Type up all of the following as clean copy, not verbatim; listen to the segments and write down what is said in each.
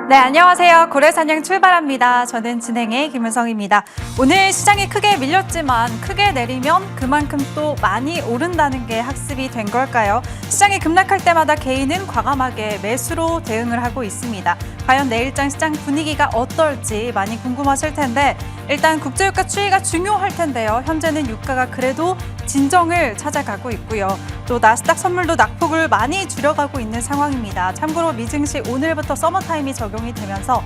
네, 안녕하세요. 고래사냥 출발합니다. 저는 진행의 김은성입니다. 오늘 시장이 크게 밀렸지만 크게 내리면 그만큼 또 많이 오른다는 게 학습이 된 걸까요? 시장이 급락할 때마다 개인은 과감하게 매수로 대응을 하고 있습니다. 과연 내일장 시장 분위기가 어떨지 많이 궁금하실 텐데 일단 국제유가 추이가 중요할 텐데요. 현재는 유가가 그래도 진정을 찾아가고 있고요. 또 나스닥 선물도 낙폭을 많이 줄여가고 있는 상황입니다. 참고로 미증시 오늘부터 서머타임이 적용이 되면서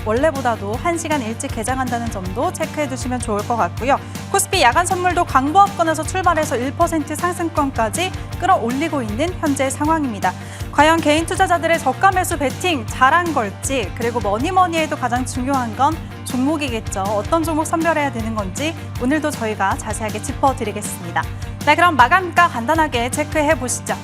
원래보다도 1시간 일찍 개장한다는 점도 체크해 두시면 좋을 것 같고요. 코스피 야간 선물도 강보합권에서 출발해서 1% 상승권까지 끌어올리고 있는 현재 상황입니다. 과연 개인 투자자들의 저가 매수 베팅 잘한 걸지, 그리고 뭐니 해도 가장 중요한 건 종목이겠죠. 어떤 종목 선별해야 되는 건지 오늘도 저희가 자세하게 짚어드리겠습니다. 네, 그럼 마감가 간단하게 체크해 보시죠.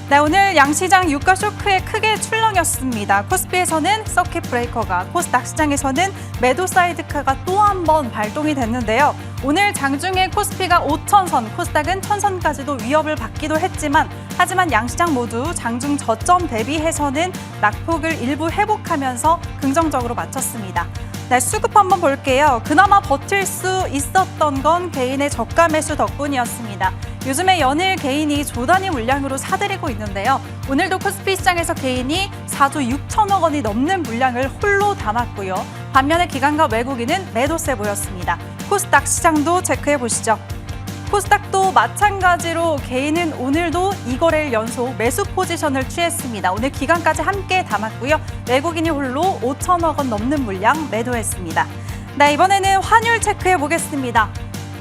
네, 오늘 양시장 유가 쇼크에 크게 출렁였습니다. 코스피에서는 서킷 브레이커가, 코스닥 시장에서는 매도 사이드카가 또 한 번 발동이 됐는데요. 오늘 장중에 코스피가 5,000선, 코스닥은 1,000선까지도 위협을 받기도 했지만 하지만 양시장 모두 장중 저점 대비해서는 낙폭을 일부 회복하면서 긍정적으로 마쳤습니다. 네, 수급 한번 볼게요. 그나마 버틸 수 있었던 건 개인의 저가 매수 덕분이었습니다. 요즘에 연일 개인이 조단위 물량으로 사들이고 있는데요. 오늘도 코스피 시장에서 개인이 4조 6천억 원이 넘는 물량을 홀로 담았고요. 반면에 기관과 외국인은 매도세 보였습니다. 코스닥 시장도 체크해 보시죠. 코스닥도 마찬가지로 개인은 오늘도 2거래일 연속 매수 포지션을 취했습니다. 오늘 기간까지 함께 담았고요. 외국인이 홀로 5천억 원 넘는 물량 매도했습니다. 네, 이번에는 환율 체크해 보겠습니다.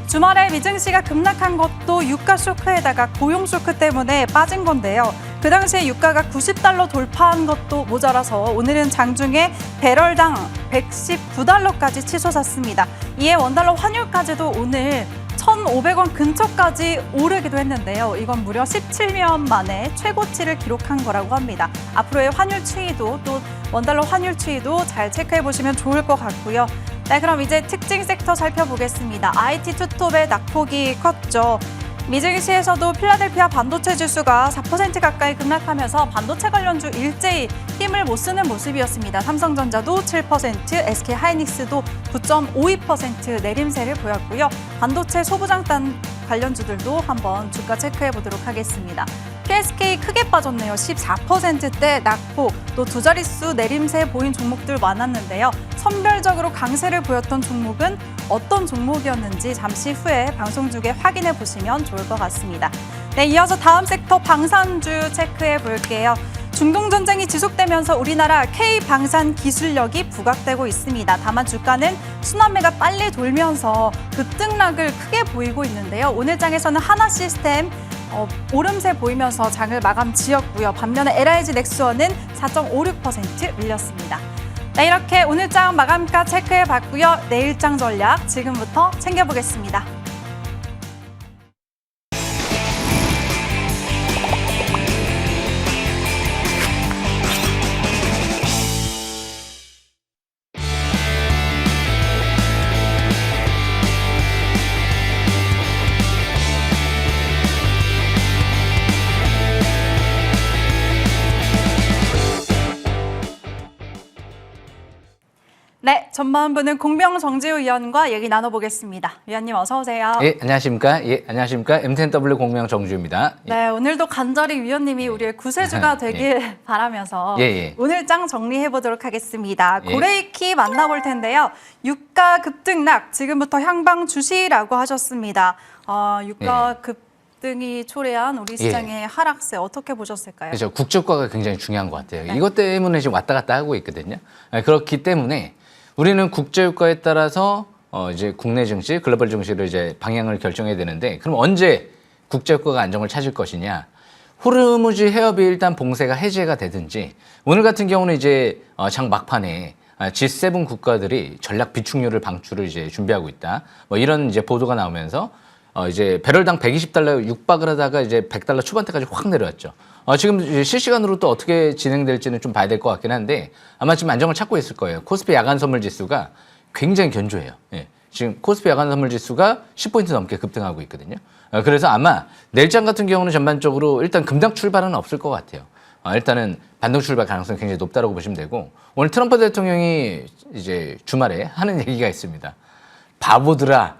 주말에 미증시가 급락한 것도 유가 쇼크에다가 고용 쇼크 때문에 빠진 건데요. 그 당시에 유가가 90달러 돌파한 것도 모자라서 오늘은 장중에 배럴당 119달러까지 치솟았습니다. 이에 원달러 환율까지도 오늘 1,500원 근처까지 오르기도 했는데요. 이건 무려 17년 만에 최고치를 기록한 거라고 합니다. 앞으로의 환율 추이도 또 원달러 환율 추이도 잘 체크해 보시면 좋을 것 같고요. 네, 그럼 이제 특징 섹터 살펴보겠습니다. IT 투톱의 낙폭이 컸죠. 미증시에서도 필라델피아 반도체 지수가 4% 가까이 급락하면서 반도체 관련주 일제히 힘을 못 쓰는 모습이었습니다. 삼성전자도 7%, SK하이닉스도 9.52% 내림세를 보였고요. 반도체 소부장단 관련주들도 한번 주가 체크해 보도록 하겠습니다. PSK 크게 빠졌네요. 14%대 낙폭, 또 두 자릿수 내림세 보인 종목들 많았는데요. 선별적으로 강세를 보였던 종목은 어떤 종목이었는지 잠시 후에 방송 중에 확인해 보시면 좋을 것 같습니다. 네, 이어서 다음 섹터 방산주 체크해 볼게요. 중동 전쟁이 지속되면서 우리나라 K방산 기술력이 부각되고 있습니다. 다만 주가는 순환매가 빨리 돌면서 급등락을 크게 보이고 있는데요. 오늘 장에서는 하나시스템 오름세 보이면서 장을 마감 지었고요. 반면에 LIG 넥스원은 4.56% 밀렸습니다. 네, 이렇게 오늘 장 마감가 체크해 봤고요. 내일장 전략 지금부터 챙겨보겠습니다. 네, 전반부는 공병 정지우 위원과 얘기 나눠보겠습니다. 위원님 어서 오세요. 예, 안녕하십니까? 예, 안녕하십니까? M10W 공병 정주입니다. 예. 네, 오늘도 간절히 위원님이 우리의 구세주가 되길 바라면서 오늘 장 정리해 보도록 하겠습니다. 고레이키 만나볼 텐데요. 유가 급등락, 지금부터 향방 주시라고 하셨습니다. 유가 급등이 초래한 우리 시장의 하락세 어떻게 보셨을까요? 그렇죠. 국제유가가 굉장히 중요한 것 같아요. 이것 때문에 지금 왔다 갔다 하고 있거든요. 그렇기 때문에 우리는 국제유가에 따라서 이제 국내 증시, 글로벌 증시를 이제 방향을 결정해야 되는데, 그럼 언제 국제유가가 안정을 찾을 것이냐? 호르무즈 해협이 일단 봉쇄가 해제가 되든지, 오늘 같은 경우는 이제 장 막판에 G7 국가들이 전략 비축률을 방출을 이제 준비하고 있다. 뭐 이런 이제 보도가 나오면서 이제 배럴당 120달러 육박을 하다가 이제 100달러 초반대까지 확 내려왔죠. 지금 실시간으로 또 어떻게 진행될지는 좀 봐야 될 것 같긴 한데 아마 지금 안정을 찾고 있을 거예요. 코스피 야간 선물 지수가 굉장히 견조해요. 예. 지금 코스피 야간 선물 지수가 10포인트 넘게 급등하고 있거든요. 그래서 아마 내일장 같은 경우는 전반적으로 일단 급락 출발은 없을 것 같아요. 일단은 반동 출발 가능성이 굉장히 높다고 보시면 되고 오늘 트럼프 대통령이 이제 주말에 하는 얘기가 있습니다. 바보들아,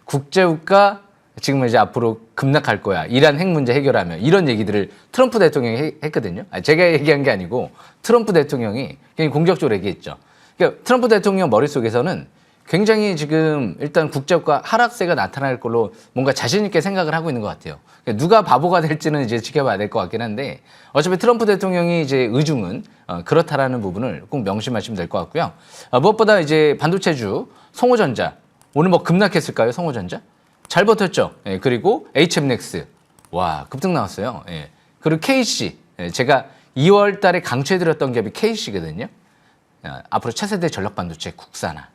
국제유가 지금 이제 앞으로 급락할 거야. 이란 핵 문제 해결하면 이런 얘기들을 트럼프 대통령이 했거든요. 제가 얘기한 게 아니고 트럼프 대통령이 굉장히 공격적으로 얘기했죠. 그러니까 트럼프 대통령 머릿속에서는 굉장히 지금 일단 국제유가 하락세가 나타날 걸로 뭔가 자신 있게 생각을 하고 있는 것 같아요. 그러니까 누가 바보가 될지는 이제 지켜봐야 될 것 같긴 한데 어차피 트럼프 대통령이 이제 의중은 그렇다라는 부분을 꼭 명심하시면 될 것 같고요. 무엇보다 이제 반도체주 성호전자 오늘 뭐 급락했을까요? 성호전자? 잘 버텼죠. 그리고 HMX 와 급등 나왔어요. 그리고 KC 제가 2월 달에 강추해드렸던 기업이 KC거든요. 앞으로 차세대 전력 반도체 국산화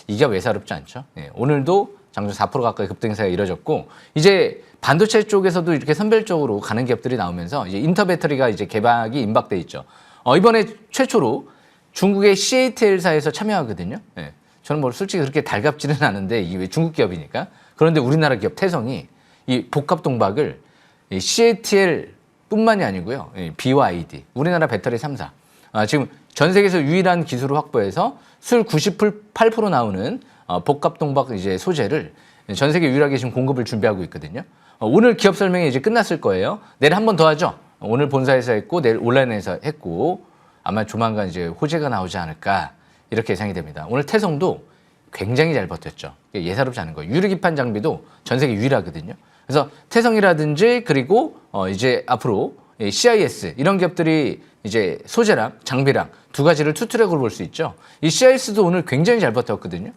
이게 외사롭지 않죠. 오늘도 장중 4% 가까이 급등 행사가 이뤄졌고 이제 반도체 쪽에서도 이렇게 선별적으로 가는 기업들이 나오면서 이제 인터 배터리가 이제 개발이 임박돼 있죠. 이번에 최초로 중국의 CATL사에서 참여하거든요. 저는 뭐 솔직히 그렇게 달갑지는 않은데 이게 왜 중국 기업이니까. 그런데 우리나라 기업 태성이 이 복합 동박을 CATL뿐만이 아니고요. BYD, 우리나라 배터리 3사. 지금 전 세계에서 유일한 기술을 확보해서 수율 98% 나오는 복합 동박 이제 소재를 전 세계 유일하게 지금 공급을 준비하고 있거든요. 오늘 기업 설명이 이제 끝났을 거예요. 내일 한 번 더 하죠. 오늘 본사에서 했고 내일 온라인에서 했고 아마 조만간 이제 호재가 나오지 않을까 이렇게 예상이 됩니다. 오늘 태성도 굉장히 잘 버텼죠. 예사롭지 않은 거예요. 유리기판 장비도 전 세계 유일하거든요. 그래서 태성이라든지 그리고 이제 앞으로 CIS 이런 기업들이 이제 소재랑 장비랑 두 가지를 투트랙으로 볼 수 있죠. 이 CIS도 오늘 굉장히 잘 버텼거든요.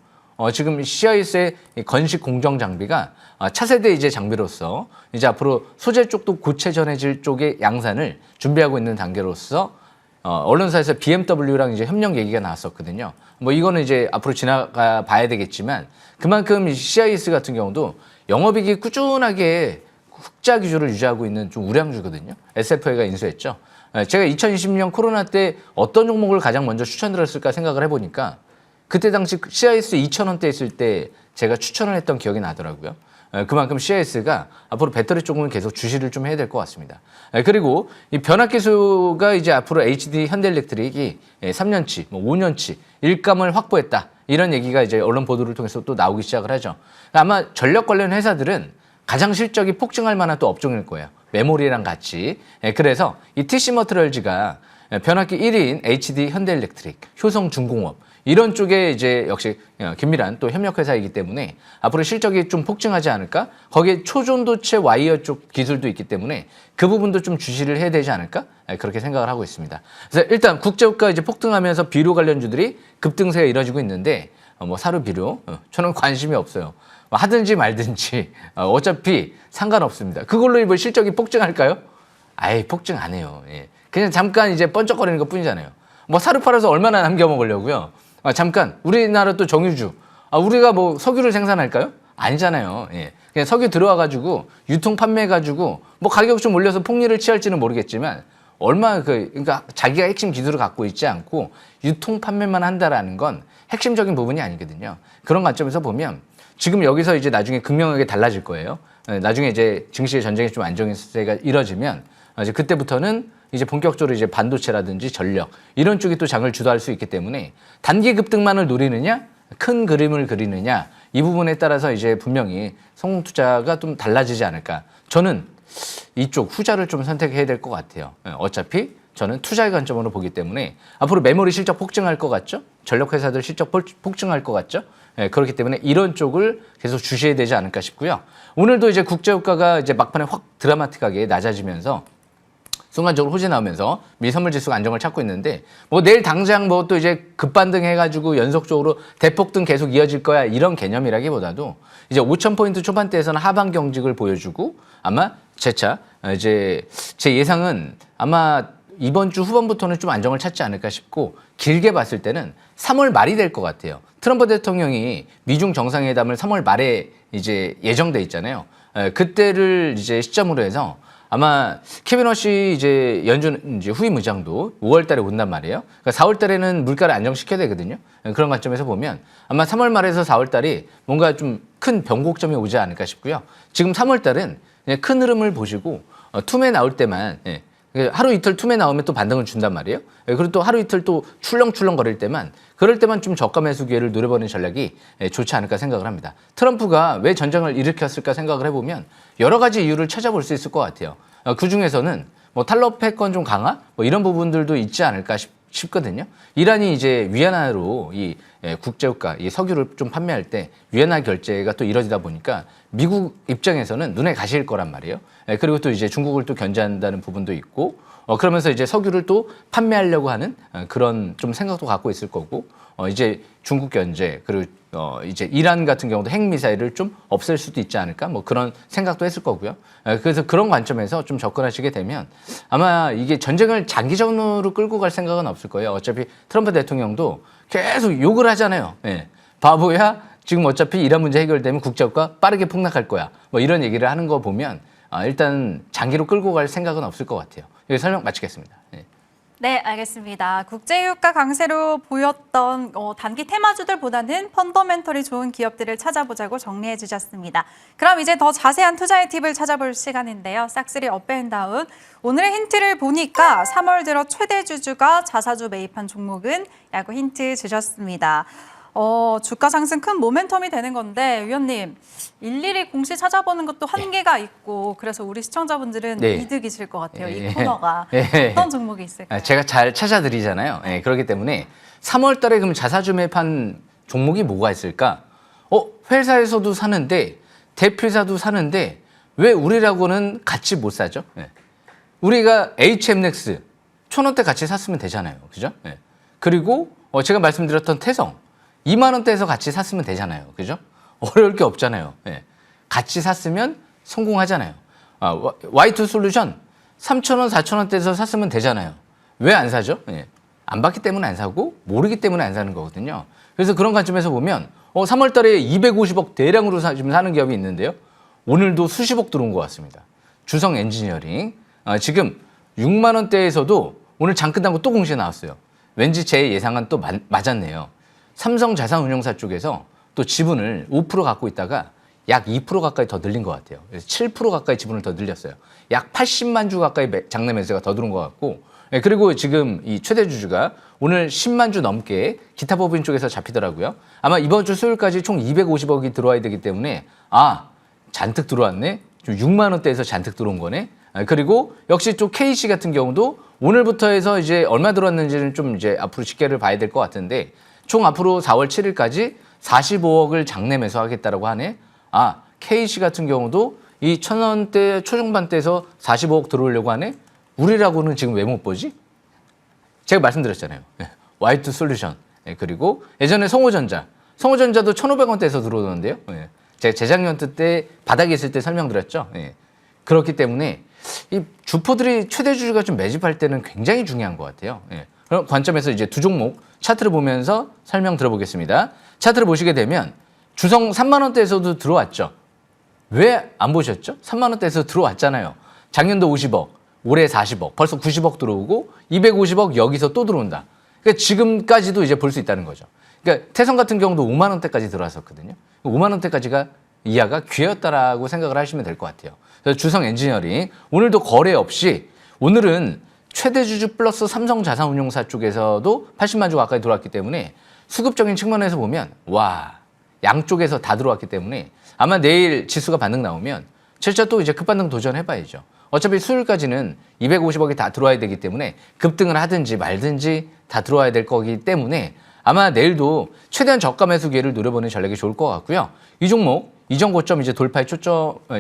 지금 CIS의 건식 공정 장비가 차세대 이제 장비로서 이제 앞으로 소재 쪽도 고체 전해질 쪽의 양산을 준비하고 있는 단계로서 언론사에서 BMW랑 이제 협력 얘기가 나왔었거든요. 뭐 이거는 이제 앞으로 지나가 봐야 되겠지만 그만큼 이 CIS 같은 경우도 영업이익이 꾸준하게 흑자 기조를 유지하고 있는 좀 우량주거든요. SFA가 인수했죠. 제가 2020년 코로나 때 어떤 종목을 가장 먼저 추천드렸을까 생각을 해보니까 그때 당시 CIS 2,000원대 있을 때 제가 추천을 했던 기억이 나더라고요. 그만큼 CIS가 앞으로 배터리 쪽은 계속 주시를 좀 해야 될 것 같습니다. 그리고 이 변압기수가 이제 앞으로 HD 현대일렉트릭이 3년치, 뭐 5년치 일감을 확보했다. 이런 얘기가 이제 언론 보도를 통해서 또 나오기 시작을 하죠. 아마 전력 관련 회사들은 가장 실적이 폭증할 만한 또 업종일 거예요. 메모리랑 같이. 그래서 이 TC 머티리얼즈가 변압기 1위인 HD 현대일렉트릭, 효성중공업 이런 쪽에 이제 역시 긴밀한 또 협력회사이기 때문에 앞으로 실적이 좀 폭증하지 않을까? 거기에 초전도체 와이어 쪽 기술도 있기 때문에 그 부분도 좀 주시를 해야 되지 않을까? 그렇게 생각을 하고 있습니다. 그래서 일단 국제유가 이제 폭등하면서 비료 관련주들이 급등세가 이뤄지고 있는데 뭐 사료 비료 저는 관심이 없어요. 하든지 말든지 어차피 상관없습니다. 그걸로 뭐 실적이 폭증할까요? 아예 폭증 안 해요. 그냥 잠깐 이제 번쩍거리는 것 뿐이잖아요. 뭐 사료 팔아서 얼마나 남겨 먹으려고요? 잠깐 우리나라 또 정유주 우리가 뭐 석유를 생산할까요? 아니잖아요. 그냥 석유 들어와가지고 유통 판매해가지고 뭐 가격 좀 올려서 폭리를 취할지는 모르겠지만 얼마 그러니까 자기가 핵심 기술을 갖고 있지 않고 유통 판매만 한다라는 건 핵심적인 부분이 아니거든요. 그런 관점에서 보면 지금 여기서 이제 나중에 극명하게 달라질 거예요. 나중에 이제 증시의 전쟁이 좀 안정세가 이뤄지면 이제 그때부터는 이제 본격적으로 이제 반도체라든지 전력 이런 쪽이 또 장을 주도할 수 있기 때문에 단기 급등만을 노리느냐 큰 그림을 그리느냐 이 부분에 따라서 이제 분명히 성공 투자가 좀 달라지지 않을까. 저는 이쪽 후자를 좀 선택해야 될 것 같아요. 어차피 저는 투자의 관점으로 보기 때문에 앞으로 메모리 실적 폭증할 것 같죠? 전력 회사들 실적 폭증할 것 같죠? 그렇기 때문에 이런 쪽을 계속 주시해야 되지 않을까 싶고요. 오늘도 이제 국제유가가 이제 막판에 확 드라마틱하게 낮아지면서 순간적으로 호재 나오면서 미 선물 지수가 안정을 찾고 있는데 뭐 내일 당장 뭐 또 이제 급반등 해가지고 연속적으로 대폭등 계속 이어질 거야 이런 개념이라기보다도 이제 5,000포인트 초반대에서는 하방 경직을 보여주고 아마 재차 이제 제 예상은 아마 이번 주 후반부터는 좀 안정을 찾지 않을까 싶고 길게 봤을 때는 3월 말이 될 것 같아요. 트럼프 대통령이 미중 정상회담을 3월 말에 이제 예정돼 있잖아요. 그때를 이제 시점으로 해서 아마 케빈 워시 이제 연준 이제 후임 의장도 5월 달에 온단 말이에요. 그러니까 4월 달에는 물가를 안정시켜야 되거든요. 그런 관점에서 보면 아마 3월 말에서 4월 달이 뭔가 좀 큰 변곡점이 오지 않을까 싶고요. 지금 3월 달은 그냥 큰 흐름을 보시고 툼에 나올 때만 하루 이틀 툼에 나오면 또 반등을 준단 말이에요. 그리고 또 하루 이틀 또 출렁출렁 거릴 때만 그럴 때만 좀 저가 매수 기회를 노려보는 전략이 좋지 않을까 생각을 합니다. 트럼프가 왜 전쟁을 일으켰을까 생각을 해보면 여러 가지 이유를 찾아볼 수 있을 것 같아요. 그 중에서는 뭐 탈러 패권 좀 강화 뭐 이런 부분들도 있지 않을까 싶거든요. 이란이 이제 위안화로 이 국제유가, 이 석유를 좀 판매할 때 위안화 결제가 또 이뤄지다 보니까 미국 입장에서는 눈에 가실 거란 말이에요. 그리고 또 이제 중국을 또 견제한다는 부분도 있고, 그러면서 이제 석유를 또 판매하려고 하는 그런 좀 생각도 갖고 있을 거고, 이제 중국 견제 그리고 이제 이란 같은 경우도 핵 미사일을 좀 없앨 수도 있지 않을까 뭐 그런 생각도 했을 거고요. 그래서 그런 관점에서 좀 접근하시게 되면 아마 이게 전쟁을 장기전으로 끌고 갈 생각은 없을 거예요. 어차피 트럼프 대통령도 계속 욕을 하잖아요. 예. 바보야. 지금 어차피 이란 문제 해결되면 국제유가 빠르게 폭락할 거야. 뭐 이런 얘기를 하는 거 보면 일단 장기로 끌고 갈 생각은 없을 것 같아요. 여기 설명 마치겠습니다. 예. 네, 알겠습니다. 국제유가 강세로 보였던 단기 테마주들보다는 펀더멘털이 좋은 기업들을 찾아보자고 정리해 주셨습니다. 그럼 이제 더 자세한 투자의 팁을 찾아볼 시간인데요. 싹쓸이 업앤다운. 오늘의 힌트를 보니까 3월 들어 최대 주주가 자사주 매입한 종목은 라고 힌트 주셨습니다. 주가 상승 큰 모멘텀이 되는 건데 위원님 일일이 공시 찾아보는 것도 한계가 있고 그래서 우리 시청자분들은 네. 이득이실 것 같아요. 이 코너가 어떤 종목이 있을까요? 제가 잘 찾아드리잖아요. 그렇기 때문에 3월 달에 그럼 자사주 매입한 종목이 뭐가 있을까? 회사에서도 사는데 대표이사도 사는데 왜 우리라고는 같이 못 사죠? 우리가 HMX 1,000원대 같이 샀으면 되잖아요. 그죠? 그리고 제가 말씀드렸던 태성 2만 원대에서 같이 샀으면 되잖아요. 그죠? 어려울 게 없잖아요. 같이 샀으면 성공하잖아요. Y2 솔루션 3,000원, 4,000원대에서 샀으면 되잖아요. 왜 안 사죠? 안 봤기 때문에 안 사고 모르기 때문에 안 사는 거거든요. 그래서 그런 관점에서 보면 3월 달에 250억 대량으로 지금 사는 기업이 있는데요. 오늘도 수십억 들어온 것 같습니다. 주성 엔지니어링. 지금 6만 원대에서도 오늘 장 끝나고 또 공시에 나왔어요. 왠지 제 예상은 또 맞았네요. 삼성자산운용사 쪽에서 또 지분을 5% 갖고 있다가 약 2% 가까이 더 늘린 것 같아요. 그래서 7% 가까이 지분을 더 늘렸어요. 약 80만 주 가까이 장내 매수가 더 들어온 것 같고, 그리고 지금 이 최대 주주가 오늘 10만 주 넘게 기타 법인 쪽에서 잡히더라고요. 아마 이번 주 수요일까지 총 250억이 들어와야 되기 때문에 잔뜩 들어왔네. 좀 6만 원대에서 잔뜩 들어온 거네. 그리고 역시 또 KC 같은 경우도 오늘부터 해서 이제 얼마 들어왔는지는 좀 이제 앞으로 집계를 봐야 될 것 같은데 총 앞으로 4월 7일까지 45억을 장내 매수하겠다라고 하네. KC 같은 경우도 이 1,000원대 초중반대에서 45억 들어오려고 하네. 우리라고는 지금 왜 못 보지? 제가 말씀드렸잖아요. Y2 솔루션. 그리고 예전에 성호전자도 1,500원대에서 들어오는데요. 제가 재작년 때 바닥에 있을 때 설명드렸죠. 그렇기 때문에 이 주포들이 최대 주주가 좀 매집할 때는 굉장히 중요한 것 같아요. 그런 관점에서 이제 두 종목 차트를 보면서 설명 들어보겠습니다. 차트를 보시게 되면 주성 3만 원대에서도 들어왔죠. 왜 안 보셨죠? 3만 원대에서 들어왔잖아요. 작년도 50억, 올해 40억, 벌써 90억 들어오고 250억 여기서 또 들어온다. 그러니까 지금까지도 이제 볼 수 있다는 거죠. 그러니까 태성 같은 경우도 5만 원대까지 들어왔었거든요. 5만 원대까지가 이하가 기회였다라고 생각을 하시면 될 것 같아요. 그래서 주성 엔지니어링 오늘도 거래 없이 오늘은 최대 주주 플러스 삼성자산운용사 쪽에서도 80만 주 가까이 들어왔기 때문에 수급적인 측면에서 보면 양쪽에서 다 들어왔기 때문에 아마 내일 지수가 반등 나오면 실제 또 이제 급반등 도전해봐야죠. 어차피 수요일까지는 250억이 다 들어와야 되기 때문에 급등을 하든지 말든지 다 들어와야 될 거기 때문에 아마 내일도 최대한 저가 매수 기회를 노려보는 전략이 좋을 것 같고요. 이 종목 이전 고점 이제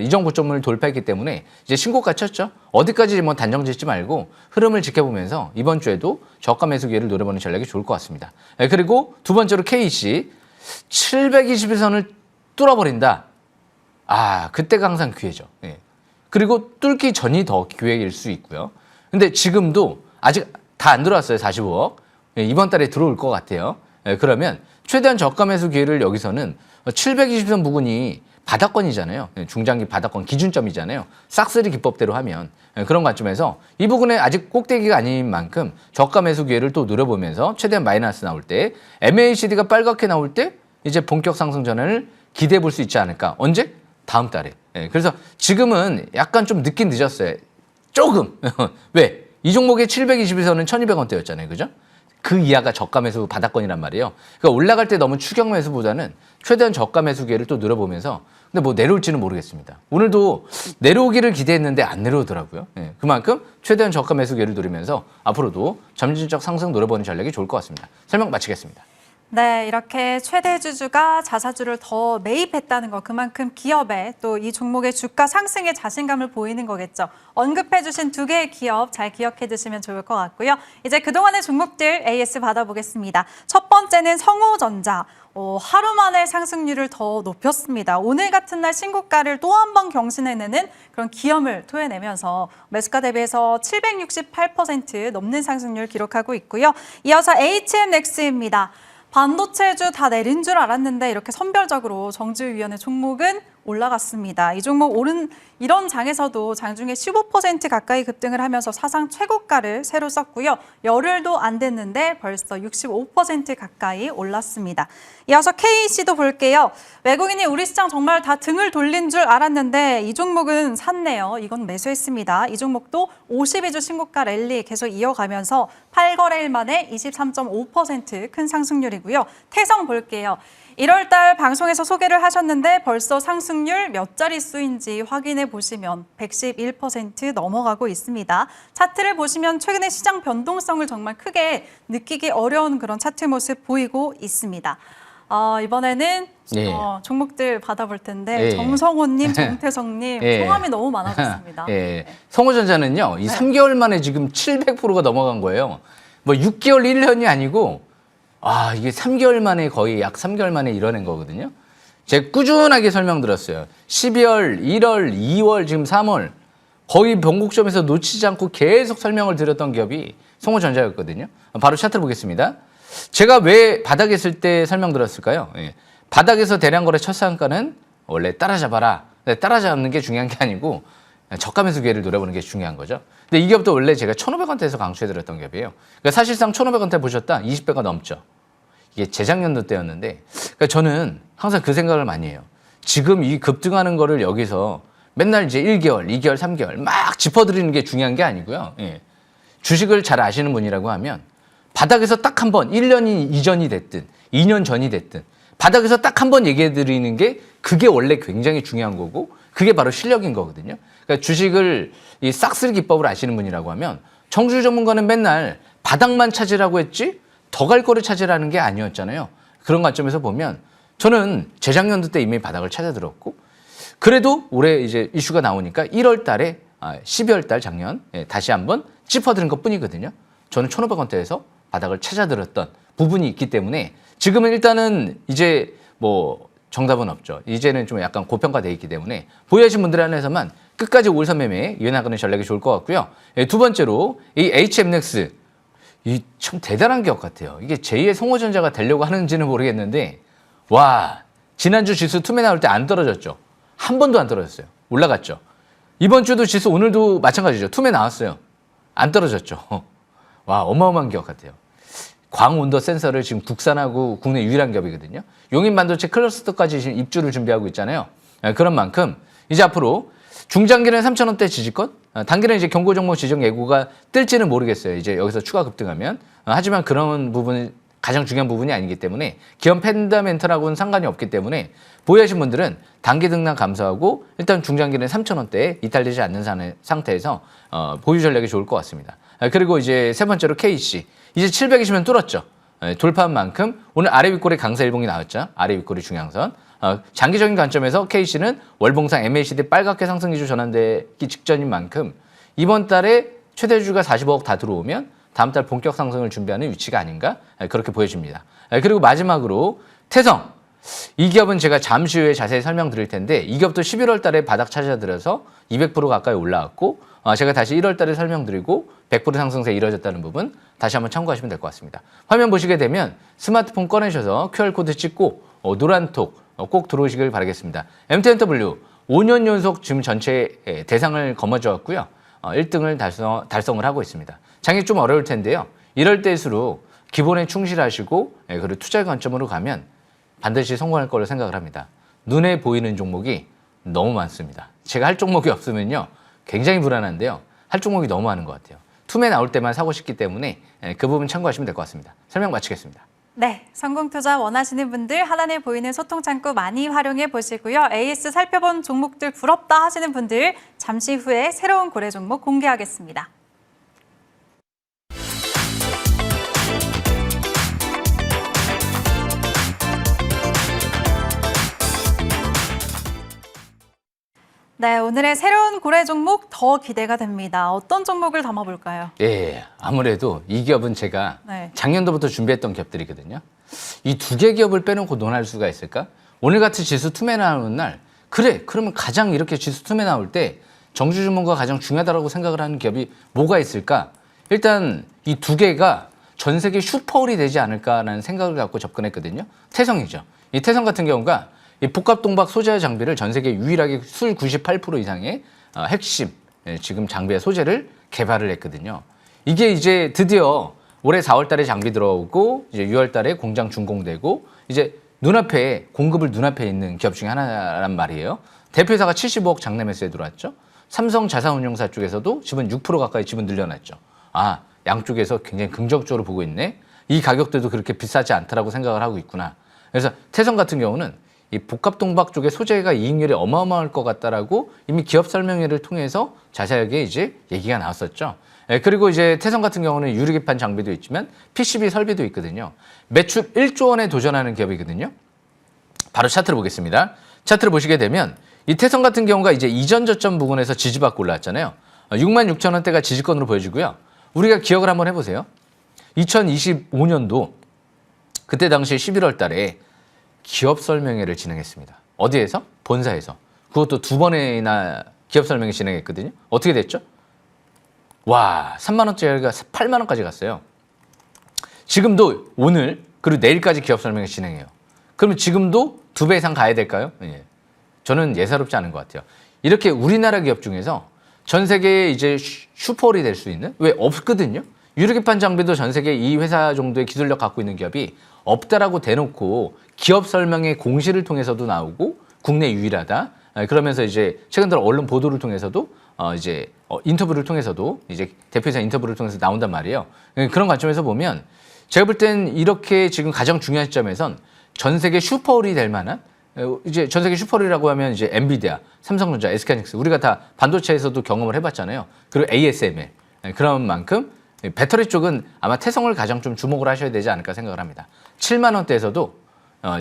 이전 고점을 돌파했기 때문에 이제 신고가 쳤죠. 어디까지 뭐 단정 짓지 말고 흐름을 지켜보면서 이번 주에도 저가 매수 기회를 노려보는 전략이 좋을 것 같습니다. 그리고 두 번째로 KC 721선을 뚫어버린다. 그때가 항상 기회죠. 그리고 뚫기 전이 더 기회일 수 있고요. 근데 지금도 아직 다 안 들어왔어요. 45억. 이번 달에 들어올 것 같아요. 그러면 최대한 저가 매수 기회를 여기서는 720선 부근이 바닥권이잖아요. 중장기 바닥권 기준점이잖아요. 싹쓸이 기법대로 하면 그런 관점에서 이 부분에 아직 꼭대기가 아닌 만큼 저가 매수 기회를 또 누려보면서 최대한 마이너스 나올 때 MACD가 빨갛게 나올 때 이제 본격 상승 전환을 기대해 볼 수 있지 않을까. 언제? 다음 달에. 그래서 지금은 약간 좀 늦긴 늦었어요. 조금. 왜? 이 종목의 720에서는 1,200원대였잖아요. 그죠? 그 이하가 저가 매수 바닥권이란 말이에요. 그러니까 올라갈 때 너무 추격 매수보다는 최대한 저가 매수 기회를 또 누려보면서 근데 뭐 내려올지는 모르겠습니다. 오늘도 내려오기를 기대했는데 안 내려오더라고요. 예, 그만큼 최대한 저가 매수 기회를 누리면서 앞으로도 점진적 상승 노려보는 전략이 좋을 것 같습니다. 설명 마치겠습니다. 네, 이렇게 최대 주주가 자사주를 더 매입했다는 거 그만큼 기업에 또 이 종목의 주가 상승에 자신감을 보이는 거겠죠. 언급해 주신 두 개의 기업 잘 기억해 두시면 좋을 것 같고요. 이제 그동안의 종목들 AS 받아보겠습니다. 첫 번째는 성호전자. 하루 만에 상승률을 더 높였습니다. 오늘 같은 날 신고가를 또 한 번 경신해내는 그런 기염을 토해내면서 매수가 대비해서 768% 넘는 상승률 기록하고 있고요. 이어서 HMX입니다. 반도체주 다 내린 줄 알았는데 이렇게 선별적으로 정지위원회 종목은 올라갔습니다. 이 종목 이런 장에서도 장중에 15% 가까이 급등을 하면서 사상 최고가를 새로 썼고요. 열흘도 안 됐는데 벌써 65% 가까이 올랐습니다. 이어서 KC도 볼게요. 외국인이 우리 시장 정말 다 등을 돌린 줄 알았는데 이 종목은 샀네요. 이건 매수했습니다. 이 종목도 52주 신고가 랠리 계속 이어가면서 8거래일 만에 23.5% 큰 상승률이고요. 태성 볼게요. 1월 달 방송에서 소개를 하셨는데 벌써 상승률 몇 자릿수인지 확인해 보시면 111% 넘어가고 있습니다. 차트를 보시면 최근에 시장 변동성을 정말 크게 느끼기 어려운 그런 차트 모습 보이고 있습니다. 이번에는 예. 종목들 받아볼 텐데 예. 정성호님, 정태성님 예. 성함이 너무 많아졌습니다. 예. 네. 성호전자는요, 이 3개월 만에 지금 700%가 넘어간 거예요. 뭐 6개월, 1년이 아니고 이게 3개월 만에 거의 약 3개월 만에 이뤄낸 거거든요. 제가 꾸준하게 설명드렸어요. 12월, 1월, 2월, 지금 3월 거의 변곡점에서 놓치지 않고 계속 설명을 드렸던 기업이 성호전자였거든요. 바로 차트를 보겠습니다. 제가 왜 바닥에 있을 때 설명드렸을까요? 예. 바닥에서 대량 거래 첫 상가는 원래 따라잡아라. 따라잡는 게 중요한 게 아니고 저가 매수 기회를 노려보는 게 중요한 거죠. 근데 이 기업도 원래 제가 1,500원대에서 강추해드렸던 기업이에요. 그러니까 사실상 1,500원대 보셨다 20배가 넘죠. 이게 재작년도 때였는데 그러니까 저는 항상 그 생각을 많이 해요. 지금 이 급등하는 거를 여기서 맨날 이제 1개월, 2개월, 3개월 막 짚어드리는 게 중요한 게 아니고요. 예. 주식을 잘 아시는 분이라고 하면 바닥에서 딱 한 번 1년 이전이 됐든 2년 전이 됐든 바닥에서 딱 한 번 얘기해 드리는 게 그게 원래 굉장히 중요한 거고 그게 바로 실력인 거거든요. 그러니까 주식을 이 싹쓸이 기법을 아시는 분이라고 하면 정주 전문가는 맨날 바닥만 찾으라고 했지 더 갈 거를 찾으라는 게 아니었잖아요. 그런 관점에서 보면 저는 재작년도 때 이미 바닥을 찾아들었고 그래도 올해 이제 이슈가 나오니까 1월 달에 12월 달 작년 다시 한번 짚어드린 것 뿐이거든요. 저는 1,500원대에서 바닥을 찾아들었던 부분이 있기 때문에 지금은 일단은 이제 뭐 정답은 없죠. 이제는 좀 약간 고평가돼 있기 때문에 보유하신 분들 안에서만 끝까지 올선 매매에 이어나가는 전략이 좋을 것 같고요. 두 번째로 이 HMX 이 참 대단한 기업 같아요. 이게 제2의 성호전자가 되려고 하는지는 모르겠는데 와 지난주 지수 투매 나올 때 안 떨어졌죠. 한 번도 안 떨어졌어요. 올라갔죠. 이번 주도 지수 오늘도 마찬가지죠. 투매 나왔어요. 안 떨어졌죠. 와 어마어마한 기업 같아요. 광온도 센서를 지금 국산하고 국내 유일한 기업이거든요. 용인 반도체 클러스터까지 지금 입주를 준비하고 있잖아요. 그런 만큼 이제 앞으로 중장기는 3,000원대 지지권, 단기는 이제 경고 종목 지정 예고가 뜰지는 모르겠어요. 이제 여기서 추가 급등하면. 하지만 그런 부분은 가장 중요한 부분이 아니기 때문에 기업 펀더멘털하고는 상관이 없기 때문에 보유하신 분들은 단기 등락 감소하고 일단 중장기는 3,000원대에 이탈되지 않는 상태에서 보유 전략이 좋을 것 같습니다. 그리고 이제 세 번째로 KC. 이제 700이시면 뚫었죠. 돌파한 만큼 오늘 아래 윗골에 강세 일봉이 나왔죠. 아래 윗골이 중앙선. 장기적인 관점에서 KC는 월봉상 MACD 빨갛게 상승 기조 전환되기 직전인 만큼 이번 달에 최대주가 45억 다 들어오면 다음 달 본격 상승을 준비하는 위치가 아닌가 그렇게 보여집니다. 그리고 마지막으로 태성. 이 기업은 제가 잠시 후에 자세히 설명드릴 텐데 이 기업도 11월 달에 바닥 찾아들어서 200% 가까이 올라왔고 제가 다시 1월 달에 설명드리고 100% 상승세 이뤄졌다는 부분 다시 한번 참고하시면 될 것 같습니다. 화면 보시게 되면 스마트폰 꺼내셔서 QR코드 찍고 노란톡 꼭 들어오시길 바라겠습니다. MTNW 5년 연속 지금 전체 대상을 거머쥐어 왔고요. 1등을 달성을 하고 있습니다. 장이 좀 어려울 텐데요. 이럴 때일수록 기본에 충실하시고 그리고 투자 관점으로 가면 반드시 성공할 거로 생각을 합니다. 눈에 보이는 종목이 너무 많습니다. 제가 할 종목이 없으면요. 굉장히 불안한데요. 할 종목이 너무 많은 것 같아요. 툼에 나올 때만 사고 싶기 때문에 그 부분 참고하시면 될 것 같습니다. 설명 마치겠습니다. 네, 성공투자 원하시는 분들 하단에 보이는 소통창구 많이 활용해 보시고요. AS 살펴본 종목들 부럽다 하시는 분들 잠시 후에 새로운 고래 종목 공개하겠습니다. 네, 오늘의 새로운 고래 종목 더 기대가 됩니다. 어떤 종목을 담아볼까요? 예, 아무래도 이 기업은 제가 네. 작년도부터 준비했던 기업들이거든요. 이 두 개 기업을 빼놓고 논할 수가 있을까? 오늘 같이 지수 투매 나오는 날, 그래, 그러면 가장 이렇게 지수 투매 나올 때 정주 주문과 가장 중요하다고 생각을 하는 기업이 뭐가 있을까? 일단 이 두 개가 전 세계 슈퍼홀이 되지 않을까라는 생각을 갖고 접근했거든요. 태성이죠. 이 태성 같은 경우가 이 복합 동박 소재 장비를 전 세계 유일하게 술 98% 이상의 핵심 지금 장비의 소재를 개발을 했거든요. 이게 이제 드디어 올해 4월 달에 장비 들어오고 이제 6월 달에 공장 준공되고 이제 눈앞에 공급을 눈앞에 있는 기업 중에 하나란 말이에요. 대표회사가 75억 장내 매수에 들어왔죠. 삼성 자산운용사 쪽에서도 지분 6% 가까이 지분 늘려놨죠. 아, 양쪽에서 굉장히 긍정적으로 보고 있네. 이 가격대도 그렇게 비싸지 않다라고 생각을 하고 있구나. 그래서 태성 같은 경우는 이 복합 동박 쪽의 소재가 이익률이 어마어마할 것 같다라고 이미 기업 설명회를 통해서 자세하게 이제 얘기가 나왔었죠. 그리고 이제 태성 같은 경우는 유리기판 장비도 있지만 PCB 설비도 있거든요. 매출 1조 원에 도전하는 기업이거든요. 바로 차트를 보겠습니다. 차트를 보시게 되면 이 태성 같은 경우가 이제 이전 저점 부근에서 지지받고 올라왔잖아요. 66,000원대가 지지권으로 보여지고요. 우리가 기억을 한번 해보세요. 2025년도 그때 당시 11월 달에 기업 설명회를 진행했습니다. 어디에서? 본사에서. 그것도 2번이나 기업 설명회 진행했거든요. 어떻게 됐죠? 와, 3만 원짜리가 8만 원까지 갔어요. 지금도 오늘 그리고 내일까지 기업 설명회 진행해요. 그러면 지금도 2배 이상 가야 될까요? 예. 저는 예사롭지 않은 것 같아요. 이렇게 우리나라 기업 중에서 전 세계에 이제 슈퍼홀이 될 수 있는? 왜 없거든요? 유리기판 장비도 전 세계 이 회사 정도의 기술력 갖고 있는 기업이 없다라고 대놓고 기업 설명회 공시를 통해서도 나오고 국내 유일하다. 그러면서 이제 최근 들어 언론 보도를 통해서도 인터뷰를 통해서도 이제 대표이사 인터뷰를 통해서 나온단 말이에요. 그런 관점에서 보면 제가 볼 땐 이렇게 지금 가장 중요한 시점에선 전 세계 슈퍼홀이 될 만한 이제 전 세계 슈퍼홀이라고 하면 이제 엔비디아, 삼성전자, SK하이닉스 우리가 다 반도체에서도 경험을 해봤잖아요. 그리고 ASML 그런 만큼 배터리 쪽은 아마 태성을 가장 좀 주목을 하셔야 되지 않을까 생각을 합니다. 7만 원대에서도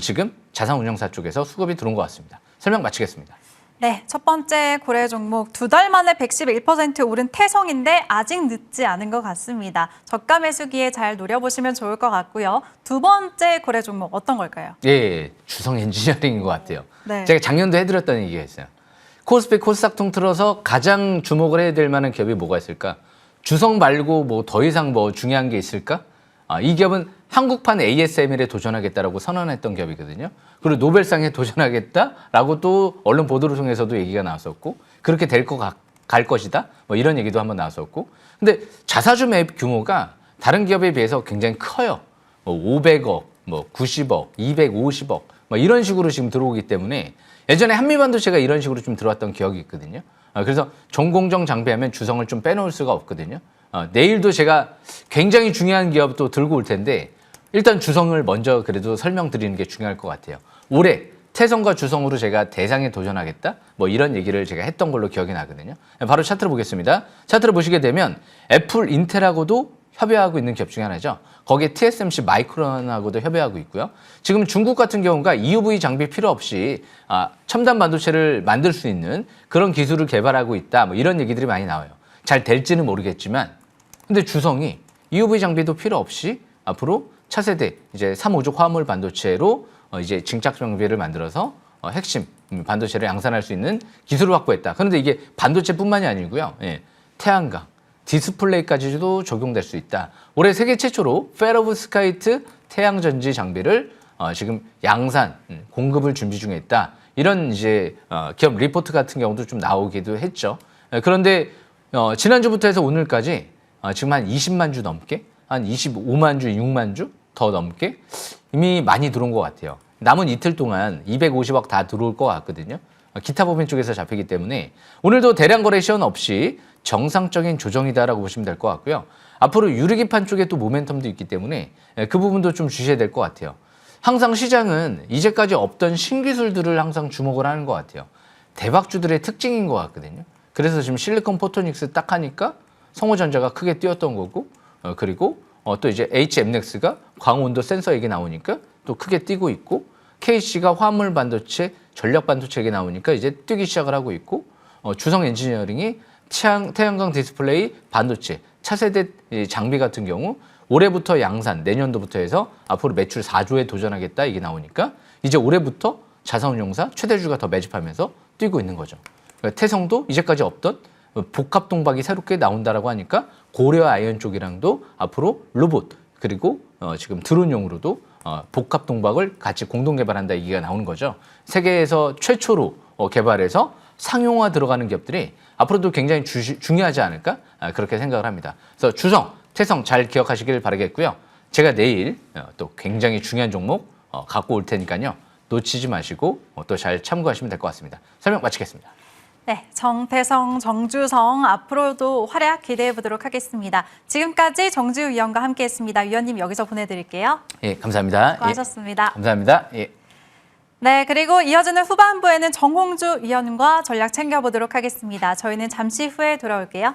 지금 자산운용사 쪽에서 수급이 들어온 것 같습니다. 설명 마치겠습니다. 네, 첫 번째 고래 종목 2달 만에 111% 오른 태성인데 아직 늦지 않은 것 같습니다. 저가 매수기에 잘 노려보시면 좋을 것 같고요. 두 번째 고래 종목 어떤 걸까요? 예, 주성 엔지니어링인 것 같아요. 네. 제가 작년도 해드렸던 얘기가 있어요. 코스피 코스닥 통틀어서 가장 주목을 해야 될 만한 기업이 뭐가 있을까? 주성 말고 뭐 더 이상 뭐 중요한 게 있을까? 이 기업은 한국판 ASML에 도전하겠다라고 선언했던 기업이거든요. 그리고 노벨상에 도전하겠다라고 또 언론 보도를 통해서도 얘기가 나왔었고 그렇게 갈 것이다. 뭐 이런 얘기도 한번 나왔었고. 근데 자사주 매입 규모가 다른 기업에 비해서 굉장히 커요. 뭐 500억, 뭐 90억, 250억 뭐 이런 식으로 지금 들어오기 때문에 예전에 한미반도체가 이런 식으로 좀 들어왔던 기억이 있거든요. 그래서 전공정 장비하면 주성을 좀 빼놓을 수가 없거든요. 내일도 제가 굉장히 중요한 기업도 들고 올 텐데 일단 주성을 먼저 그래도 설명드리는 게 중요할 것 같아요. 올해 태성과 주성으로 제가 대상에 도전하겠다 뭐 이런 얘기를 제가 했던 걸로 기억이 나거든요. 바로 차트를 보겠습니다. 차트를 보시게 되면 애플, 인텔하고도 협의하고 있는 기업 중에 하나죠. 거기에 TSMC 마이크론하고도 협의하고 있고요. 지금 중국 같은 경우가 EUV 장비 필요 없이 첨단 반도체를 만들 수 있는 그런 기술을 개발하고 있다. 뭐 이런 얘기들이 많이 나와요. 잘 될지는 모르겠지만 근데 주성이 EUV 장비도 필요 없이 앞으로 차세대 이제 3, 5족 화물 반도체로 이제 증착 장비를 만들어서 핵심 반도체를 양산할 수 있는 기술을 확보했다. 그런데 이게 반도체뿐만이 아니고요. 예, 태양광, 디스플레이까지도 적용될 수 있다. 올해 세계 최초로 페로브스카이트 태양전지 장비를 지금 양산 공급을 준비 중에 있다. 이런 이제 기업 리포트 같은 경우도 좀 나오기도 했죠. 그런데 지난주부터 해서 오늘까지 지금 한 20만 주 넘게 한 25만 주, 6만 주 더 넘게 이미 많이 들어온 것 같아요. 남은 이틀 동안 250억 다 들어올 것 같거든요. 기타 법인 쪽에서 잡히기 때문에 오늘도 대량 거래 시연 없이 정상적인 조정이다라고 보시면 될 것 같고요. 앞으로 유리기판 쪽에 또 모멘텀도 있기 때문에 그 부분도 좀 주셔야 될 것 같아요. 항상 시장은 이제까지 없던 신기술들을 항상 주목을 하는 것 같아요. 대박주들의 특징인 것 같거든요. 그래서 지금 실리콘 포토닉스 딱 하니까 성호전자가 크게 뛰었던 거고, 그리고 또 이제 HMX가 광원도 센서 얘기 나오니까 또 크게 뛰고 있고, KC가 화물 반도체, 전력 반도체 얘기 나오니까 이제 뛰기 시작을 하고 있고, 주성 엔지니어링이 태양광 디스플레이 반도체, 차세대 장비 같은 경우 올해부터 양산, 내년도부터 해서 앞으로 매출 4조에 도전하겠다 이게 나오니까 이제 올해부터 자산운용사 최대주가 더 매집하면서 뛰고 있는 거죠. 그러니까 태성도 이제까지 없던 복합 동박이 새롭게 나온다라고 하니까 고려 아이언 쪽이랑도 앞으로 로봇 그리고 지금 드론용으로도 복합 동박을 같이 공동 개발한다 얘기가 나오는 거죠. 세계에서 최초로 개발해서 상용화 들어가는 기업들이 앞으로도 굉장히 중요하지 않을까 그렇게 생각을 합니다. 그래서 주성, 태성 잘 기억하시길 바라겠고요. 제가 내일 또 굉장히 중요한 종목 갖고 올 테니까요. 놓치지 마시고 또 잘 참고하시면 될 것 같습니다. 설명 마치겠습니다. 네, 정태성, 정주성 앞으로도 활약 기대해 보도록 하겠습니다. 지금까지 정지우 위원과 함께했습니다. 위원님 여기서 보내드릴게요. 예, 감사합니다. 수고하셨습니다. 예, 감사합니다. 예. 네, 그리고 이어지는 후반부에는 정홍주 위원과 전략 챙겨보도록 하겠습니다. 저희는 잠시 후에 돌아올게요.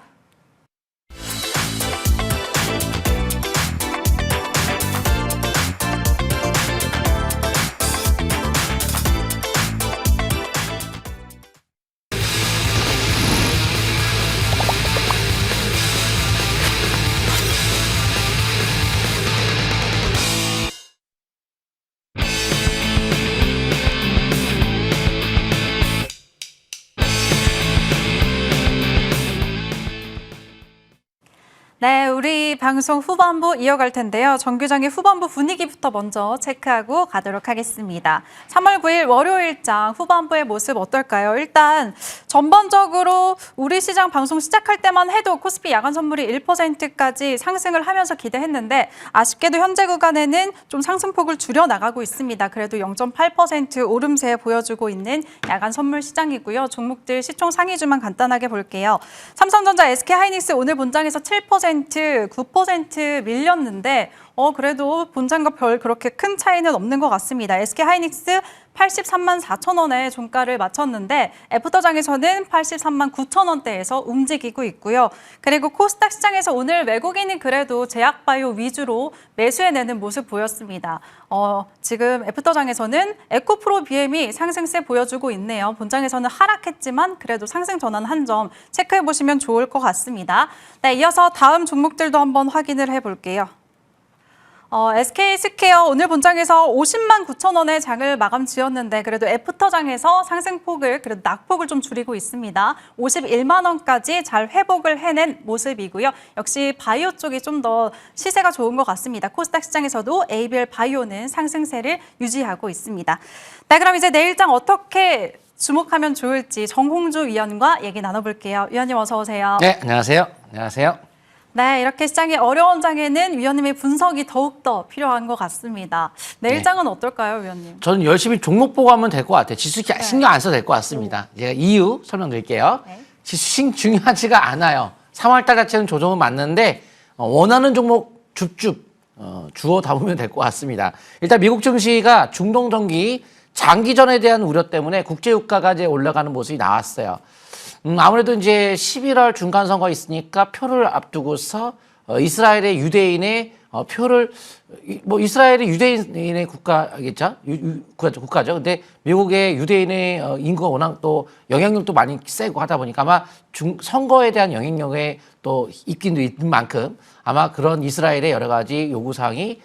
네, 우리 방송 후반부 이어갈 텐데요. 정규장의 후반부 분위기부터 먼저 체크하고 가도록 하겠습니다. 3월 9일 월요일장 후반부의 모습 어떨까요? 일단 전반적으로 우리 시장 방송 시작할 때만 해도 코스피 야간 선물이 1%까지 상승을 하면서 기대했는데 아쉽게도 현재 구간에는 좀 상승폭을 줄여나가고 있습니다. 그래도 0.8% 오름세 보여주고 있는 야간 선물 시장이고요. 종목들 시총 상위주만 간단하게 볼게요. 삼성전자, SK하이닉스 오늘 본장에서 7%, 9% 밀렸는데 그래도 본장과 별 그렇게 큰 차이는 없는 것 같습니다. SK하이닉스 83만 4천 원에 종가를 마쳤는데 애프터장에서는 83만 9천 원대에서 움직이고 있고요. 그리고 코스닥 시장에서 오늘 외국인은 그래도 제약바이오 위주로 매수해내는 모습 보였습니다. 지금 애프터장에서는 에코프로 BM이 상승세 보여주고 있네요. 본장에서는 하락했지만 그래도 상승 전환 한 점 체크해보시면 좋을 것 같습니다. 네, 이어서 다음 종목들도 한번 확인을 해볼게요. SK스퀘어 오늘 본장에서 50만 9천 원의 장을 마감 지었는데 그래도 애프터장에서 상승폭을 그래도 낙폭을 좀 줄이고 있습니다. 51만 원까지 잘 회복을 해낸 모습이고요. 역시 바이오 쪽이 좀 더 시세가 좋은 것 같습니다. 코스닥 시장에서도 ABL 바이오는 상승세를 유지하고 있습니다. 네, 그럼 이제 내일장 어떻게 주목하면 좋을지 정홍주 위원과 얘기 나눠볼게요. 위원님 어서 오세요. 네, 안녕하세요. 안녕하세요. 네, 이렇게 시장이 어려운 장에는 위원님의 분석이 더욱더 필요한 것 같습니다. 내일 장은 어떨까요, 위원님? 저는 열심히 종목 보고 하면 될 것 같아요. 지수 신경 안 써도 될 것 같습니다. 제가 이유 설명드릴게요. 네. 지수 중요하지가 않아요. 3월달 자체는 조정은 맞는데 원하는 종목 줍줍 주워 담으면 될 것 같습니다. 일단 미국 증시가 중동 전기 장기전에 대한 우려 때문에 국제유가가 이제 올라가는 모습이 나왔어요. 아무래도 이제 11월 중간선거 있으니까 표를 앞두고서 이스라엘의 유대인의 표를 이스라엘의 유대인의 국가겠죠? 국가죠. 근데 미국의 유대인의 인구가 워낙 또 영향력도 많이 세고 하다 보니까 아마 선거에 대한 영향력에 또 있긴 있는 만큼 아마 그런 이스라엘의 여러 가지 요구사항이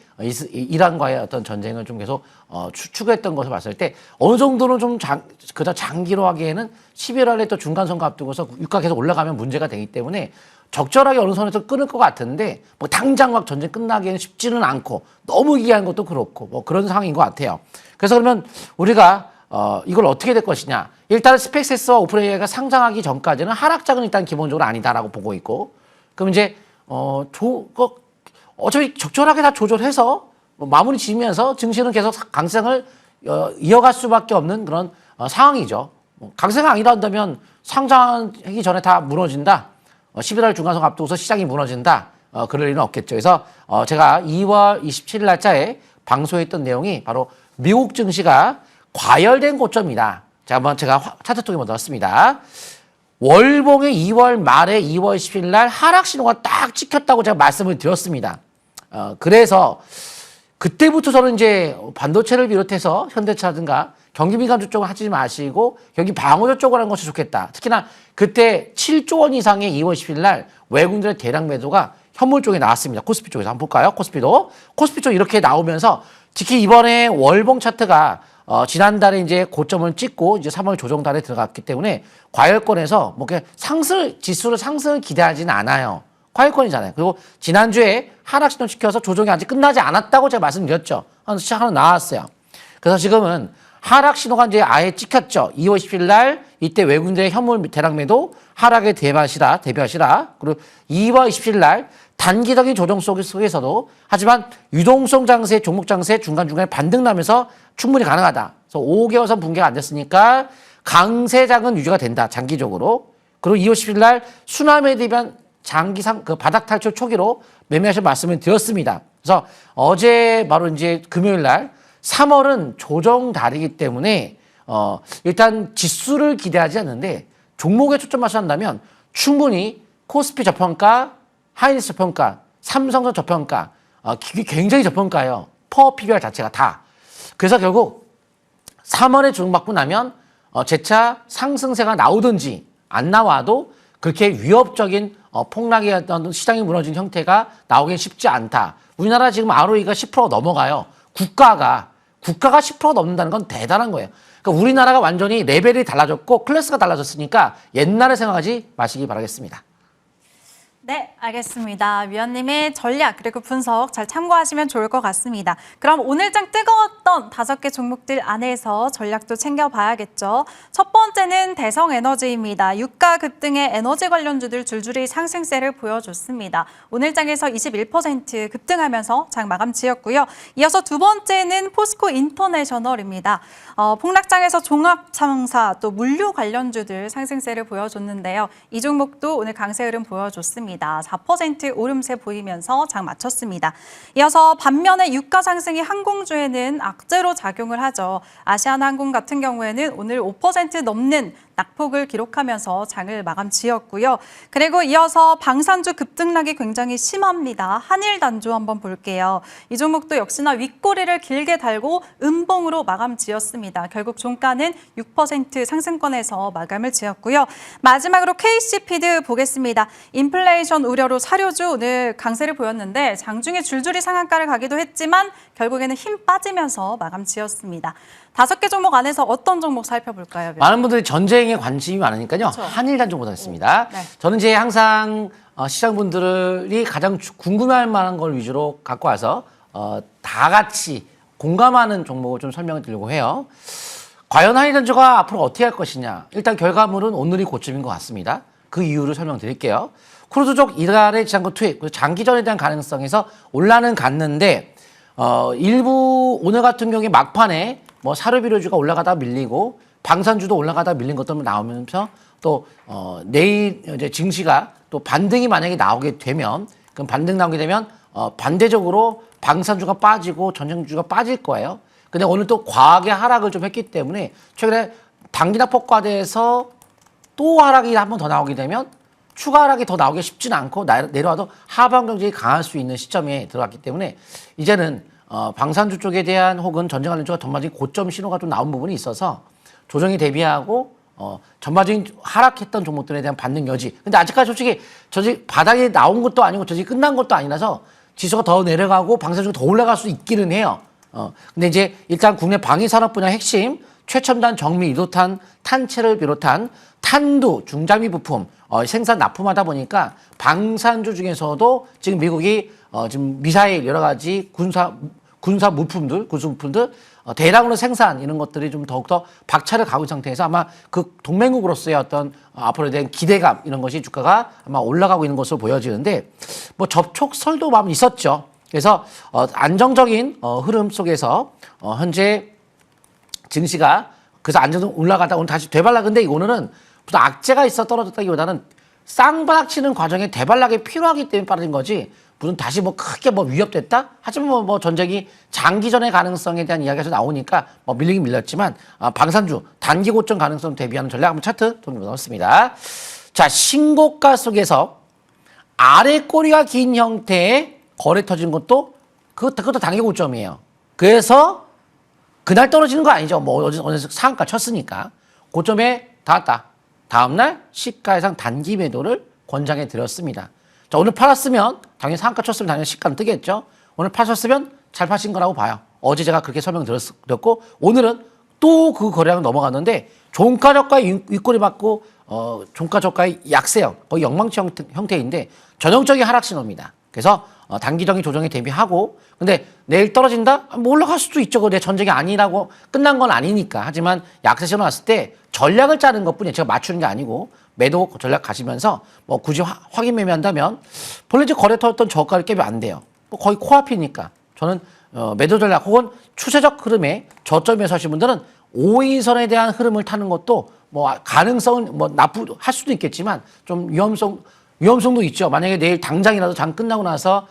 이란과의 어떤 전쟁을 좀 계속 추구했던 것을 봤을 때 어느 정도는 좀 그저 장기로 하기에는 11월에 또 중간선거 앞두고서 유가 계속 올라가면 문제가 되기 때문에 적절하게 어느 선에서 끊을 것 같은데 뭐 당장 막 전쟁 끝나기에는 쉽지는 않고 너무 기한 것도 그렇고 뭐 그런 상황인 것 같아요. 그래서 그러면 우리가 이걸 어떻게 될 것이냐. 일단 스펙세스와 오픈AI가 상장하기 전까지는 하락장은 일단 기본적으로 아니다라고 보고 있고 그럼 이제 어차피 적절하게 다 조절해서 마무리 지으면서 증시는 계속 강세를 이어갈 수밖에 없는 그런 상황이죠. 강세가 아니라 한다면 상장하기 전에 다 무너진다. 11월 중간선거 앞두고서 시장이 무너진다. 그럴 일은 없겠죠. 그래서 제가 2월 27일 날짜에 방송했던 내용이 바로 미국 증시가 과열된 고점이다. 자, 한번 제가 차트 쪽에 먼저 넣었습니다. 월봉의 2월 말에 2월 10일 날 하락 신호가 딱 찍혔다고 제가 말씀을 드렸습니다. 그래서 그때부터 저는 이제 반도체를 비롯해서 현대차든가 경기민감주 쪽을 하지 마시고 경기 방어조 쪽을 하는 것이 좋겠다. 특히나 그때 7조 원 이상의 2월 10일 날 외국인들의 대량 매도가 현물 쪽에 나왔습니다. 코스피 쪽에서 한번 볼까요? 코스피 쪽 이렇게 나오면서 특히 이번에 월봉 차트가 지난달에 이제 고점을 찍고 이제 3월 조정달에 들어갔기 때문에 과열권에서 뭐 지수를 상승을 기대하지는 않아요. 과열권이잖아요. 그리고 지난주에 하락 신호 시켜서 조정이 아직 끝나지 않았다고 제가 말씀드렸죠. 시작 하나 나왔어요. 그래서 지금은 하락 신호가 이제 아예 찍혔죠. 2월 10일 날 이때 외국인들의 현물 대량 매도 하락에 대비하시라. 그리고 2월 27일 날 단기적인 조정 속에서도 하지만 유동성 장세, 종목 장세 중간중간에 반등 나면서 충분히 가능하다. 그래서 5개월선 붕괴가 안 됐으니까 강세장은 유지가 된다. 장기적으로. 그리고 2월 10일 날 수남에 대비한 장기상 바닥 탈출 초기로 매매하실 말씀을 드렸습니다. 그래서 어제 바로 이제 금요일 날 3월은 조정 달이기 때문에 일단 지수를 기대하지 않는데 종목에 초점 맞춘다면 충분히 코스피 저평가, 하이닉스 저평가, 삼성전 저평가, 굉장히 저평가예요. 퍼 PBR 자체가 다. 그래서 결국 3월에 조정받고 나면 재차 상승세가 나오든지 안 나와도 그렇게 위협적인 폭락의 어떤 시장이 무너진 형태가 나오긴 쉽지 않다. 우리나라 지금 ROE가 10% 넘어가요. 국가가 10% 넘는다는 건 대단한 거예요. 그러니까 우리나라가 완전히 레벨이 달라졌고 클래스가 달라졌으니까 옛날에 생각하지 마시기 바라겠습니다. 네, 알겠습니다. 위원님의 전략 그리고 분석 잘 참고하시면 좋을 것 같습니다. 그럼 오늘장 뜨거웠던 5개 종목들 안에서 전략도 챙겨봐야겠죠. 첫 번째는 대성에너지입니다. 유가 급등의 에너지 관련주들 줄줄이 상승세를 보여줬습니다. 오늘장에서 21% 급등하면서 장 마감 지었고요. 이어서 두 번째는 포스코 인터내셔널입니다. 폭락장에서 종합상사 또 물류 관련주들 상승세를 보여줬는데요. 이 종목도 오늘 강세 흐름 보여줬습니다. 4% 오름세 보이면서 장 마쳤습니다. 이어서 반면에 유가 상승이 항공주에는 악재로 작용을 하죠. 아시아나항공 같은 경우에는 오늘 5% 넘는 낙폭을 기록하면서 장을 마감 지었고요. 그리고 이어서 방산주 급등락이 굉장히 심합니다. 한일단조 한번 볼게요. 이 종목도 역시나 윗꼬리를 길게 달고 음봉으로 마감 지었습니다. 결국 종가는 6% 상승권에서 마감을 지었고요. 마지막으로 KC피드 보겠습니다. 인플레이션 우려로 사료주 오늘 강세를 보였는데 장중에 줄줄이 상한가를 가기도 했지만 결국에는 힘 빠지면서 마감 지었습니다. 5개 종목 안에서 어떤 종목 살펴볼까요? 많은 분들이 전쟁에 관심이 많으니까요. 그렇죠. 한일단종 보겠습니다. 네. 저는 이제 항상 시장분들이 가장 궁금해할 만한 걸 위주로 갖고 와서 다 같이 공감하는 종목을 좀 설명을 드리려고 해요. 과연 한일단종가 앞으로 어떻게 할 것이냐. 일단 결과물은 오늘이 고점인 것 같습니다. 그 이유를 설명드릴게요. 크루즈족 이달의 지상권 투입, 장기전에 대한 가능성에서 올라는 갔는데 일부 오늘 같은 경우에 막판에 뭐 사료비료주가 올라가다 밀리고 방산주도 올라가다 밀린 것들 나오면서 또 내일 이제 증시가 또 반등이 만약에 나오게 되면 그럼 반등 나오게 되면 반대적으로 방산주가 빠지고 전쟁주가 빠질 거예요. 근데 오늘 또 과하게 하락을 좀 했기 때문에 최근에 단기나 폭과대에서 또 하락이 한 번 더 나오게 되면 추가 하락이 더 나오기 쉽지는 않고 내려와도 하방 경쟁이 강할 수 있는 시점에 들어갔기 때문에 이제는 방산주 쪽에 대한 혹은 전쟁 관련주가 전반적인 고점 신호가 좀 나온 부분이 있어서 조정이 대비하고 전반적인 하락했던 종목들에 대한 반등 여지. 근데 아직까지 솔직히 저지 바닥에 나온 것도 아니고 저지 끝난 것도 아니라서 지수가 더 내려가고 방산주가 더 올라갈 수 있기는 해요. 근데 이제 일단 국내 방위산업 분야 핵심 최첨단 정밀 이도탄 탄체를 비롯한 탄두 중장비 부품 생산 납품하다 보니까 방산주 중에서도 지금 미국이 지금 미사일 여러 가지 군사 물품들 대량으로 생산 이런 것들이 좀 더욱더 박차를 가고 있는 상태에서 아마 그 동맹국으로서의 어떤 앞으로에 대한 기대감 이런 것이 주가가 아마 올라가고 있는 것으로 보여지는데 뭐 접촉설도 마음 있었죠. 그래서 안정적인 흐름 속에서 현재 증시가 그래서 안정적으로 올라가다 오늘 다시 되발라 근데 오늘은 무슨 악재가 있어 떨어졌다기보다는 쌍바닥 치는 과정에 대발락이 필요하기 때문에 빠진 거지 무슨 다시 뭐 크게 뭐 위협됐다? 하지만 뭐 전쟁이 장기전의 가능성에 대한 이야기가 나오니까 뭐 밀리긴 밀렸지만 방산주 단기 고점 가능성 대비하는 전략 한번 차트 좀 넣었습니다. 자, 신고가 속에서 아래 꼬리가 긴 형태의 거래 터진 것도 그것도 단기 고점이에요. 그래서 그날 떨어지는 거 아니죠. 뭐 어디서 상한가 쳤으니까 고점에 닿았다. 다음날 시가 이상 단기 매도를 권장해 드렸습니다. 자, 오늘 팔았으면 당연히 상한가 쳤으면 당연히 시가는 뜨겠죠. 오늘 파셨으면 잘 파신 거라고 봐요. 어제 제가 그렇게 설명드렸고 오늘은 또 그 거래량 넘어갔는데 종가 저가의 윗꼬리 맞고 종가 저가의 약세형 거의 영망치 형태인데 전형적인 하락 신호입니다. 그래서 단기적인 조정에 대비하고 근데 내일 떨어진다? 뭐 올라갈 수도 있죠. 내 전쟁이 아니라고 끝난 건 아니니까. 하지만 약세 신호 왔을 때 전략을 짜는 것뿐이에요. 제가 맞추는 게 아니고 매도 전략 가시면서 뭐 굳이 확인 매매한다면 본래 이제 거래 터졌던 저가를 깨면 안 돼요. 뭐 거의 코앞이니까 저는 매도 전략 혹은 추세적 흐름에 저점에 서신 분들은 5일선에 대한 흐름을 타는 것도 뭐 가능성은 뭐 할 수도 있겠지만 좀 위험성도 있죠. 만약에 내일 당장이라도 장 끝나고 나서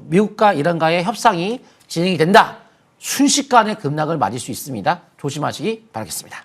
미국과 이란과의 협상이 진행이 된다. 순식간에 급락을 맞을 수 있습니다. 조심하시기 바라겠습니다.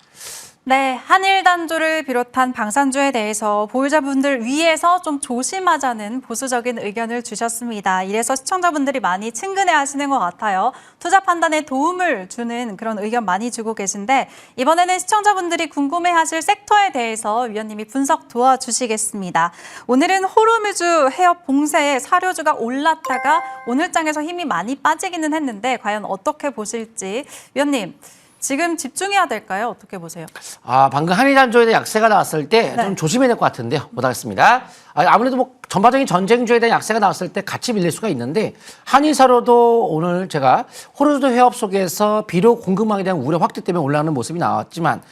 네, 한일 단조를 비롯한 방산주에 대해서 보유자분들 위에서 좀 조심하자는 보수적인 의견을 주셨습니다. 이래서 시청자분들이 많이 친근해 하시는 것 같아요. 투자 판단에 도움을 주는 그런 의견 많이 주고 계신데 이번에는 시청자분들이 궁금해 하실 섹터에 대해서 위원님이 분석 도와주시겠습니다. 오늘은 호르무즈 해협 봉쇄에 사료주가 올랐다가 오늘 장에서 힘이 많이 빠지기는 했는데 과연 어떻게 보실지 위원님. 지금 집중해야 될까요? 어떻게 보세요? 방금 한일단조에 대한 약세가 나왔을 때 좀 조심해야 될 것 같은데요. 못하겠습니다. 아무래도 뭐 전반적인 전쟁주에 대한 약세가 나왔을 때 같이 밀릴 수가 있는데 한일사료도 오늘 제가 호르무즈 해협 속에서 비료 공급망에 대한 우려 확대 때문에 올라가는 모습이 나왔지만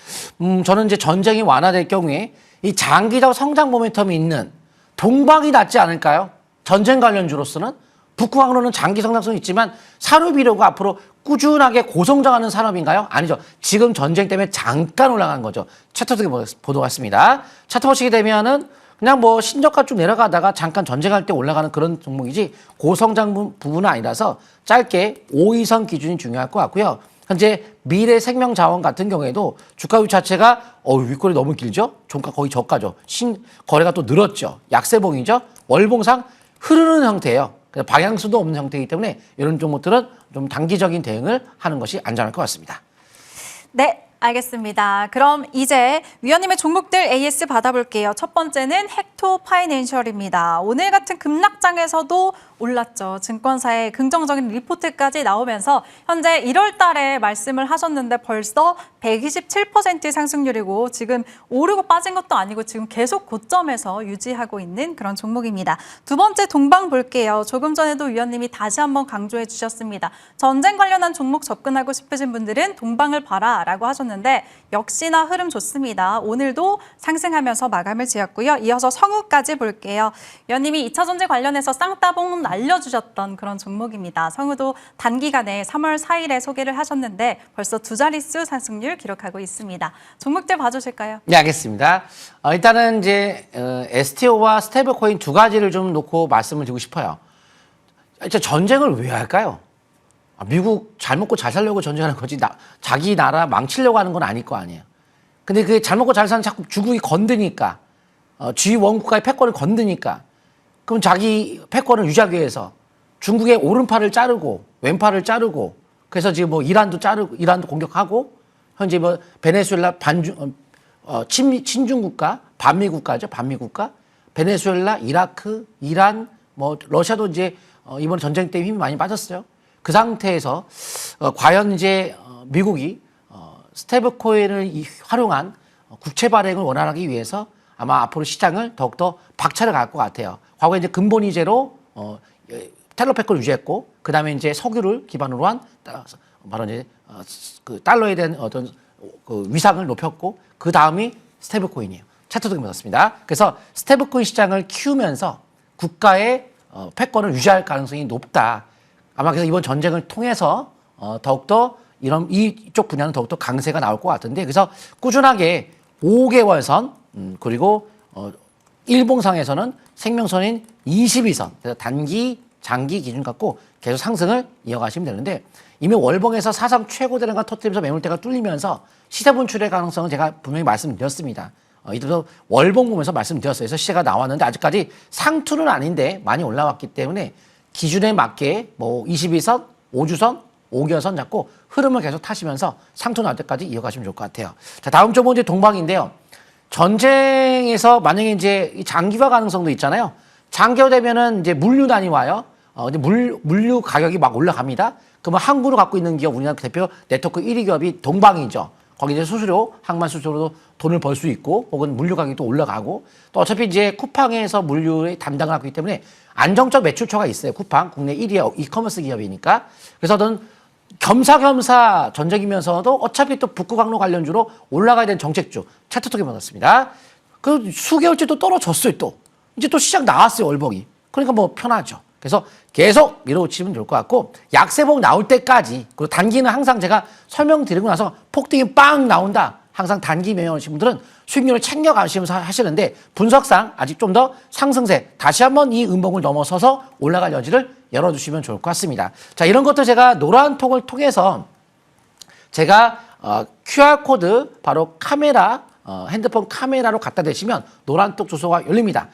저는 이제 전쟁이 완화될 경우에 이 장기적 성장 모멘텀이 있는 동방이 낫지 않을까요? 전쟁 관련주로서는 북극항로는 장기 성장성이 있지만 사료 비료가 앞으로 꾸준하게 고성장하는 산업인가요? 아니죠. 지금 전쟁 때문에 잠깐 올라간 거죠. 차트 보도록 하겠습니다. 차트 보시게 되면은 그냥 뭐 신저가 쭉 내려가다가 잠깐 전쟁할 때 올라가는 그런 종목이지 고성장 부분은 아니라서 짧게 5이선 기준이 중요할 것 같고요. 현재 미래 생명자원 같은 경우에도 주가 자체가 윗꼬리 너무 길죠? 종가 거의 저가죠. 거래가 또 늘었죠. 약세봉이죠. 월봉상 흐르는 형태예요. 방향수도 없는 형태이기 때문에 이런 종목들은 좀 단기적인 대응을 하는 것이 안전할 것 같습니다. 네, 알겠습니다. 그럼 이제 위원님의 종목들 AS 받아볼게요. 첫 번째는 헥토 파이낸셜입니다. 오늘 같은 급락장에서도 올랐죠. 증권사의 긍정적인 리포트까지 나오면서 현재 1월 달에 말씀을 하셨는데 벌써 127% 상승률이고 지금 오르고 빠진 것도 아니고 지금 계속 고점에서 유지하고 있는 그런 종목입니다. 두 번째 동방 볼게요. 조금 전에도 위원님이 다시 한번 강조해 주셨습니다. 전쟁 관련한 종목 접근하고 싶으신 분들은 동방을 봐라라고 하셨는데 역시나 흐름 좋습니다. 오늘도 상승하면서 마감을 지었고요. 이어서 성우까지 볼게요. 위원님이 2차 전지 관련해서 쌍따봉 알려주셨던 그런 종목입니다. 성우도 단기간에 3월 4일에 소개를 하셨는데 벌써 두 자릿수 상승률 기록하고 있습니다. 종목들 봐주실까요? 네, 알겠습니다. 일단은 이제 STO와 스테이블코인 두 가지를 좀 놓고 말씀을 드리고 싶어요. 진짜 전쟁을 왜 할까요? 미국 잘 먹고 잘 살려고 전쟁하는 거지 자기 나라 망치려고 하는 건 아닐 거 아니에요. 근데 그게 잘 먹고 잘 사는 자꾸 중국이 건드니까 G1 국가의 패권을 건드니까 그럼 자기 패권을 유지하기 위해서 중국의 오른팔을 자르고 왼팔을 자르고 그래서 지금 뭐 이란도 자르고 이란도 공격하고 현재 뭐 베네수엘라 친중 국가 반미 국가죠. 반미 국가 베네수엘라 이라크 이란 뭐 러시아도 이제 이번 전쟁 때문에 힘이 많이 빠졌어요. 그 상태에서 과연 이제 미국이 스테이블코인을 활용한 국채 발행을 원활하게 하기 위해서 아마 앞으로 시장을 더욱더 박차를 갈 것 같아요. 과거에 이제 근본이제로 텔러 패권을 유지했고, 그 다음에 이제 석유를 기반으로 한 바로 이제 그 달러에 대한 어떤 그 위상을 높였고, 그 다음이 스테이블코인이에요. 차트도 그렇습니다. 그래서 스테이블코인 시장을 키우면서 국가의 패권을 유지할 가능성이 높다. 아마 그래서 이번 전쟁을 통해서 더욱더 이쪽 분야는 더욱더 강세가 나올 것 같은데, 그래서 꾸준하게 5개월 선 그리고 일봉상에서는 생명선인 22선, 그래서 단기, 장기 기준 갖고 계속 상승을 이어가시면 되는데 이미 월봉에서 사상 최고 대량가 터뜨리면서 매물대가 뚫리면서 시세 분출의 가능성은 제가 분명히 말씀드렸습니다. 이들도 월봉 보면서 말씀드렸어요. 그래서 시세가 나왔는데 아직까지 상투는 아닌데 많이 올라왔기 때문에 기준에 맞게 뭐 22선, 5주선, 5개월선 잡고 흐름을 계속 타시면서 상투 나올 때까지 이어가시면 좋을 것 같아요. 자, 다음 종목 이제 동방인데요. 전쟁에서 만약에 이제 장기화 가능성도 있잖아요. 장기화되면은 이제 물류난이 와요. 근데 물류 가격이 막 올라갑니다. 그러면 항구를 갖고 있는 기업, 우리나라 대표 네트워크 1위 기업이 동방이죠. 거기 이제 수수료, 항만 수수료로 돈을 벌 수 있고, 혹은 물류 가격이 또 올라가고, 또 어차피 이제 쿠팡에서 물류의 담당을 하고 있기 때문에 안정적 매출처가 있어요. 쿠팡, 국내 1위 이커머스 기업이니까. 그래서 저는 겸사겸사 전쟁이면서도 어차피 또 북구강로 관련주로 올라가야 되는 정책주 차트톡에 받았습니다. 그 수개월째 또 떨어졌어요. 또 이제 또 시장 나왔어요. 월봉이. 그러니까 뭐 편하죠. 그래서 계속 밀어붙이면 좋을 것 같고 약세복 나올 때까지, 그리고 단기는 항상 제가 설명드리고 나서 폭등이 빵 나온다, 항상 단기 매매하시는 분들은 수익률을 챙겨가시면서 하시는데 분석상 아직 좀 더 상승세, 다시 한번 이 음봉을 넘어서서 올라갈 여지를 열어주시면 좋을 것 같습니다. 자, 이런 것도 제가 노란 톡을 통해서 제가 QR코드 바로 카메라, 핸드폰 카메라로 갖다 대시면 노란 톡 주소가 열립니다.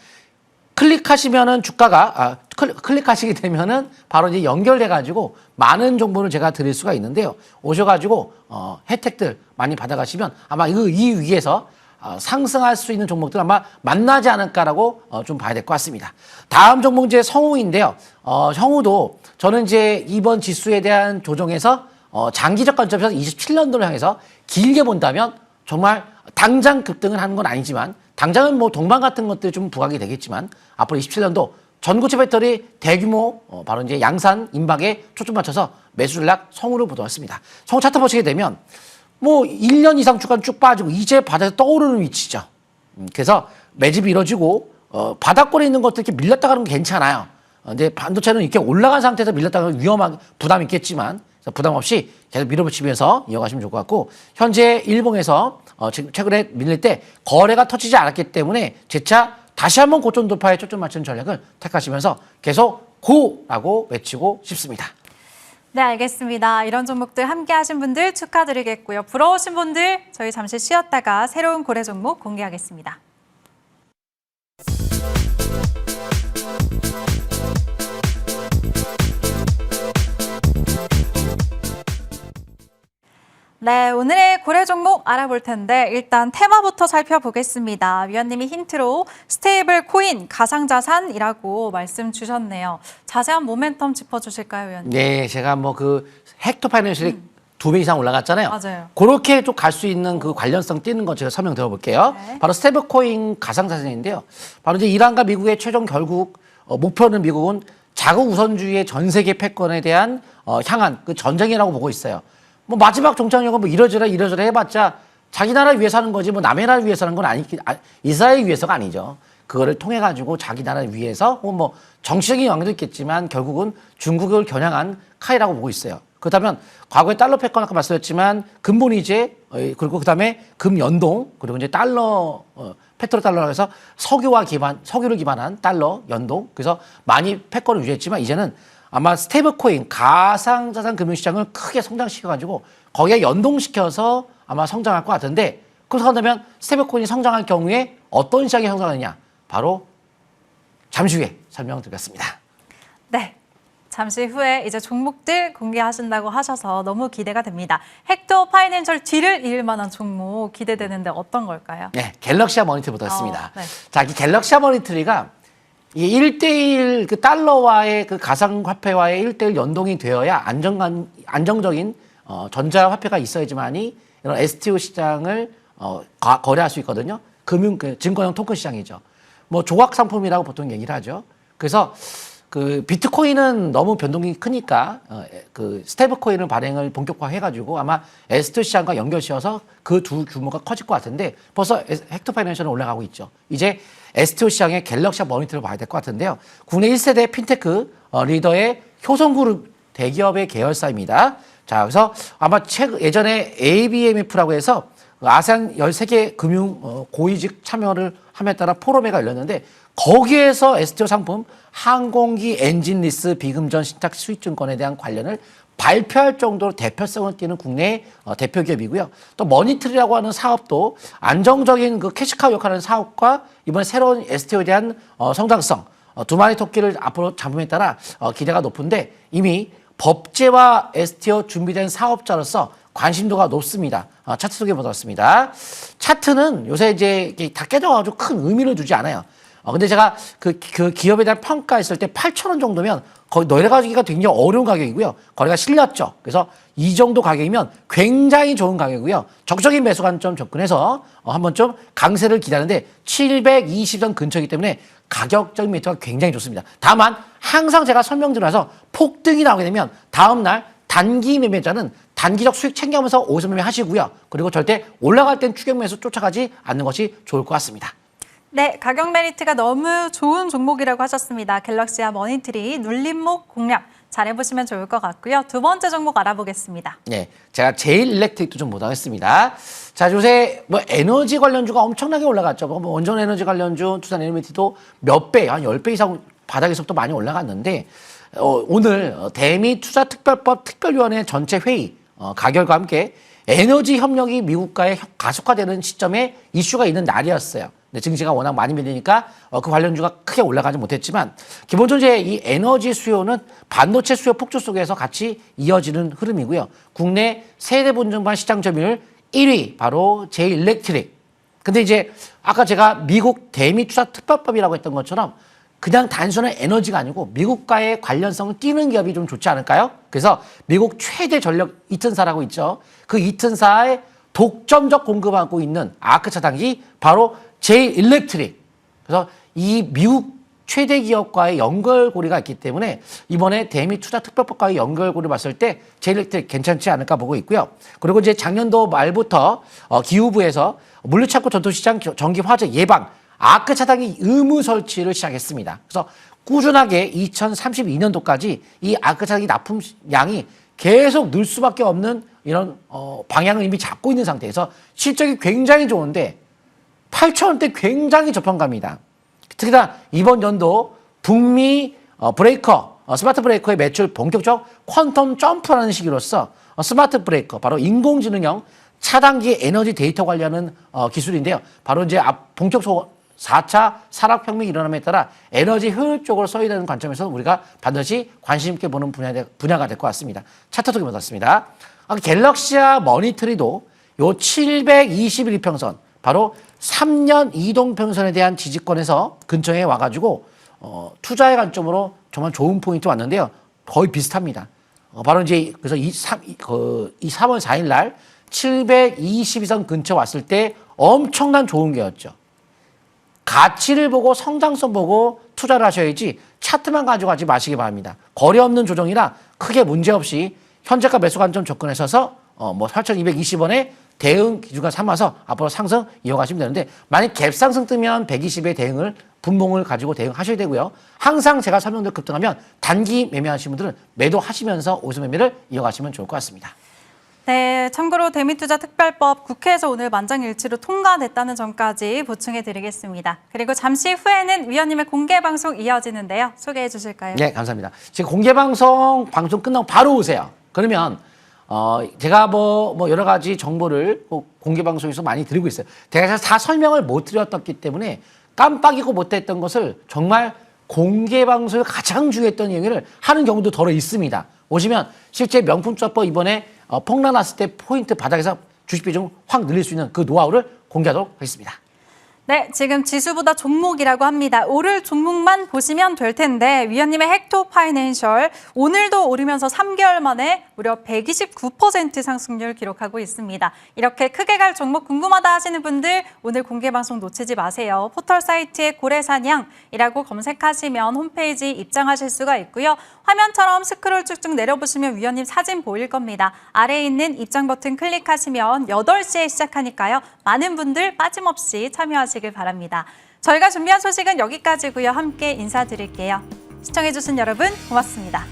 클릭하시면은 주가가, 클릭하시게 되면은 바로 이제 연결돼가지고 많은 정보를 제가 드릴 수가 있는데요. 오셔가지고, 혜택들 많이 받아가시면 아마 이 위에서 상승할 수 있는 종목들 아마 만나지 않을까라고 좀 봐야 될 것 같습니다. 다음 종목 이제 성우인데요. 성우도 저는 이제 이번 지수에 대한 조정에서 장기적 관점에서 27년도를 향해서 길게 본다면 정말 당장 급등을 하는 건 아니지만 당장은 뭐 동반 같은 것들이 좀 부각이 되겠지만 앞으로 27년도 전고체 배터리 대규모 바로 이제 양산 임박에 초점 맞춰서 매수 전략 성우를 보도록 했습니다. 성우 차트 보시게 되면 뭐 1년 이상 주간 쭉 빠지고 이제 바닥에서 떠오르는 위치죠. 그래서 매집이 이루어지고 바닥권에 있는 것들 이렇게 밀렸다 가는 건 괜찮아요. 근데 반도체는 이렇게 올라간 상태에서 밀렸다 가면 위험하게 부담이 있겠지만 부담 없이 계속 밀어붙이면서 이어가시면 좋을 것 같고, 현재 일봉에서 지금 최근에 밀릴 때 거래가 터지지 않았기 때문에 재차 다시 한번 고점 돌파에 초점 맞추는 전략을 택하시면서 계속 고라고 외치고 싶습니다. 네, 알겠습니다. 이런 종목들 함께 하신 분들 축하드리겠고요. 부러우신 분들 저희 잠시 쉬었다가 새로운 고래 종목 공개하겠습니다. 네, 오늘의 고래 종목 알아볼 텐데 일단 테마부터 살펴보겠습니다. 위원님이 힌트로 스테이블 코인, 가상자산이라고 말씀 주셨네요. 자세한 모멘텀 짚어주실까요, 위원님? 네, 제가 뭐 그 헥토 파이낸셜이 2배 이상 올라갔잖아요. 맞아요. 그렇게 좀 갈 수 있는 그 관련성 띄는 거 제가 설명 들어볼게요. 네. 바로 스테이블 코인 가상자산인데요. 바로 이제 이란과 미국의 최종 결국 목표는 미국은 자국 우선주의의 전 세계 패권에 대한 향한 그 전쟁이라고 보고 있어요. 뭐 마지막 종착역은 뭐 이러저러 해봤자 자기 나라 위해서 하는 거지 뭐 남의 나라 위해서 하는 건 이스라엘 위해서가 아니죠. 그거를 통해 가지고 자기 나라 위해서 혹은 뭐 정치적인 영향도 있겠지만 결국은 중국을 겨냥한 카이라고 보고 있어요. 그렇다면 과거에 달러 패권 아까 말씀드렸지만 근본이제 그리고 그다음에 금 연동 그리고 이제 달러 페트로 달러라고 해서 석유를 기반한 달러 연동, 그래서 많이 패권을 유지했지만 이제는 아마 스테이블 코인, 가상자산 금융시장을 크게 성장시켜가지고 거기에 연동시켜서 아마 성장할 것 같은데, 그렇게 한다면 스테이블 코인이 성장할 경우에 어떤 시장이 성장하느냐? 바로 잠시 후에 설명드리겠습니다. 네. 잠시 후에 이제 종목들 공개하신다고 하셔서 너무 기대가 됩니다. 헥토 파이낸셜 뒤를 이을 만한 종목 기대되는데 어떤 걸까요? 네, 갤럭시아 머니터리부터 했습니다. 네. 자, 이 갤럭시아 머니터리가 이 1대1 그 달러와의 그 가상화폐와의 1대1 연동이 되어야 안정적인 전자화폐가 있어야지만이 이런 STO 시장을 거래할 수 있거든요. 증권형 토큰 시장이죠. 뭐 조각 상품이라고 보통 얘기를 하죠. 그래서 그 비트코인은 너무 변동이 크니까 그 스테이블 코인을 발행을 본격화해가지고 아마 STO 시장과 연결시켜서 그 두 규모가 커질 것 같은데 벌써 헥토 파이낸셜은 올라가고 있죠. 이제 STO 시장의 갤럭시아 머니터를 봐야 될 것 같은데요. 국내 1세대 핀테크 리더의 효성그룹 대기업의 계열사입니다. 자, 그래서 아마 예전에 ABMF라고 해서 아세안 13개 금융 고위직 참여를 함에 따라 포럼회가 열렸는데 거기에서 STO 상품 항공기 엔진 리스 비금전 신탁 수익증권에 대한 관련을 발표할 정도로 대표성을 띠는 국내 대표 기업이고요. 또 머니트리라고 하는 사업도 안정적인 그 캐시카우 역할을 하는 사업과 이번에 새로운 STO에 대한 성장성 두 마리 토끼를 앞으로 잡음에 따라 기대가 높은데 이미 법제와 STO 준비된 사업자로서 관심도가 높습니다. 차트 소개 보도록 하겠습니다. 차트는 요새 이제 다 깨져가지고 큰 의미를 두지 않아요. 근데 제가 그 기업에 대한 평가했을 때 8,000원 정도면 거의 내려가기가 굉장히 어려운 가격이고요. 거래가 실렸죠. 그래서 이 정도 가격이면 굉장히 좋은 가격이고요. 적극적인 매수 관점 접근해서 한번 좀 강세를 기다리는데 720선 근처이기 때문에 가격적인 메리트가 굉장히 좋습니다. 다만 항상 제가 설명드려서 폭등이 나오게 되면 다음날 단기 매매자는 단기적 수익 챙겨면서 오서 매매 하시고요. 그리고 절대 올라갈 땐 추격 매수 쫓아가지 않는 것이 좋을 것 같습니다. 네, 가격 메리트가 너무 좋은 종목이라고 하셨습니다. 갤럭시와 머니트리 눌림목 공략 잘해보시면 좋을 것 같고요. 두 번째 종목 알아보겠습니다. 네, 제가 제일 일렉트릭도 좀 보도하겠습니다. 자, 요새 뭐 에너지 관련주가 엄청나게 올라갔죠. 뭐 원전 에너지 관련주, 투산 에너지도 몇 배, 한 10배 이상 바닥에서부터 많이 올라갔는데 오늘 대미 투자특별법 특별위원회 전체 회의 가결과 함께 에너지 협력이 미국과의 가속화되는 시점에 이슈가 있는 날이었어요. 근데 증시가 워낙 많이 밀리니까 그 관련주가 크게 올라가지 못했지만 기본적으로 이제 이 에너지 수요는 반도체 수요 폭주 속에서 같이 이어지는 흐름이고요. 국내 세대 분전반 시장 점유율 1위 바로 제일일렉트릭. 근데 이제 아까 제가 미국 대미 투자 특별법이라고 했던 것처럼 그냥 단순한 에너지가 아니고 미국과의 관련성을 띄는 기업이 좀 좋지 않을까요? 그래서 미국 최대 전력 이튼사라고 있죠. 그 이튼사의 독점적 공급하고 있는 아크 차단기 바로 제일일렉트릭. 그래서 이 미국 최대 기업과의 연결고리가 있기 때문에 이번에 대미 투자 특별법과의 연결고리를 봤을 때 제일일렉트릭 괜찮지 않을까 보고 있고요. 그리고 이제 작년도 말부터 기후부에서 물류창고 전통시장 전기 화재 예방 아크 차단기 의무 설치를 시작했습니다. 그래서 꾸준하게 2032년도까지 이 아크 차단기 납품량이 계속 늘 수밖에 없는 이런 방향을 이미 잡고 있는 상태에서 실적이 굉장히 좋은데 8,000원대 굉장히 저평가입니다. 특히나 이번 연도 북미 브레이커, 스마트 브레이커의 매출 본격적 퀀텀 점프라는 시기로서 스마트 브레이커, 바로 인공지능형 차단기 에너지 데이터 관리하는 기술인데요. 바로 이제 본격적으로 4차 산업혁명이 일어남에 따라 에너지 효율적으로 써야 되는 관점에서 우리가 반드시 관심 있게 보는 분야가 될 것 같습니다. 차트 소개 받았습니다. 갤럭시와 머니트리도 요 721평선, 바로 3년 이동평선에 대한 지지권에서 근처에 와가지고 투자의 관점으로 정말 좋은 포인트 왔는데요. 거의 비슷합니다. 바로 이제 그래서 이 3월 4일 날 722선 근처 왔을 때 엄청난 좋은 게였죠. 가치를 보고 성장성 보고 투자를 하셔야지 차트만 가지고 가지 마시기 바랍니다. 거래 없는 조정이라 크게 문제없이 현재가 매수 관점 접근하셔서 뭐 8,220원에 대응 기준가 삼아서 앞으로 상승 이어가시면 되는데 만약 갭 상승 뜨면 120의 대응을 분봉을 가지고 대응하셔야 되고요. 항상 제가 설명드린 급등하면 단기 매매하시는 분들은 매도하시면서 오수 매매를 이어가시면 좋을 것 같습니다. 네, 참고로 대미투자특별법 국회에서 오늘 만장일치로 통과됐다는 점까지 보충해 드리겠습니다. 그리고 잠시 후에는 위원님의 공개 방송 이어지는데요. 소개해 주실까요? 네, 감사합니다. 지금 공개 방송 끝나고 바로 오세요. 그러면 제가 뭐 여러 가지 정보를 공개 방송에서 많이 드리고 있어요. 제가 다 설명을 못 드렸기 때문에 깜빡이고 못했던 것을 정말 공개 방송에 가장 중요했던 얘기를 하는 경우도 덜어 있습니다. 오시면 실제 명품 투자법 이번에 폭락 났을 때 포인트 바닥에서 주식 비중 확 늘릴 수 있는 그 노하우를 공개하도록 하겠습니다. 네, 지금 지수보다 종목이라고 합니다. 오를 종목만 보시면 될 텐데 위원님의 헥토 파이낸셜 오늘도 오르면서 3개월 만에 무려 129% 상승률 기록하고 있습니다. 이렇게 크게 갈 종목 궁금하다 하시는 분들 오늘 공개 방송 놓치지 마세요. 포털 사이트에 고래사냥이라고 검색하시면 홈페이지 입장하실 수가 있고요. 화면처럼 스크롤 쭉쭉 내려보시면 위원님 사진 보일 겁니다. 아래에 있는 입장 버튼 클릭하시면 8시에 시작하니까요. 많은 분들 빠짐없이 참여하시길 바랍니다. 저희가 준비한 소식은 여기까지고요. 함께 인사드릴게요. 시청해주신 여러분 고맙습니다.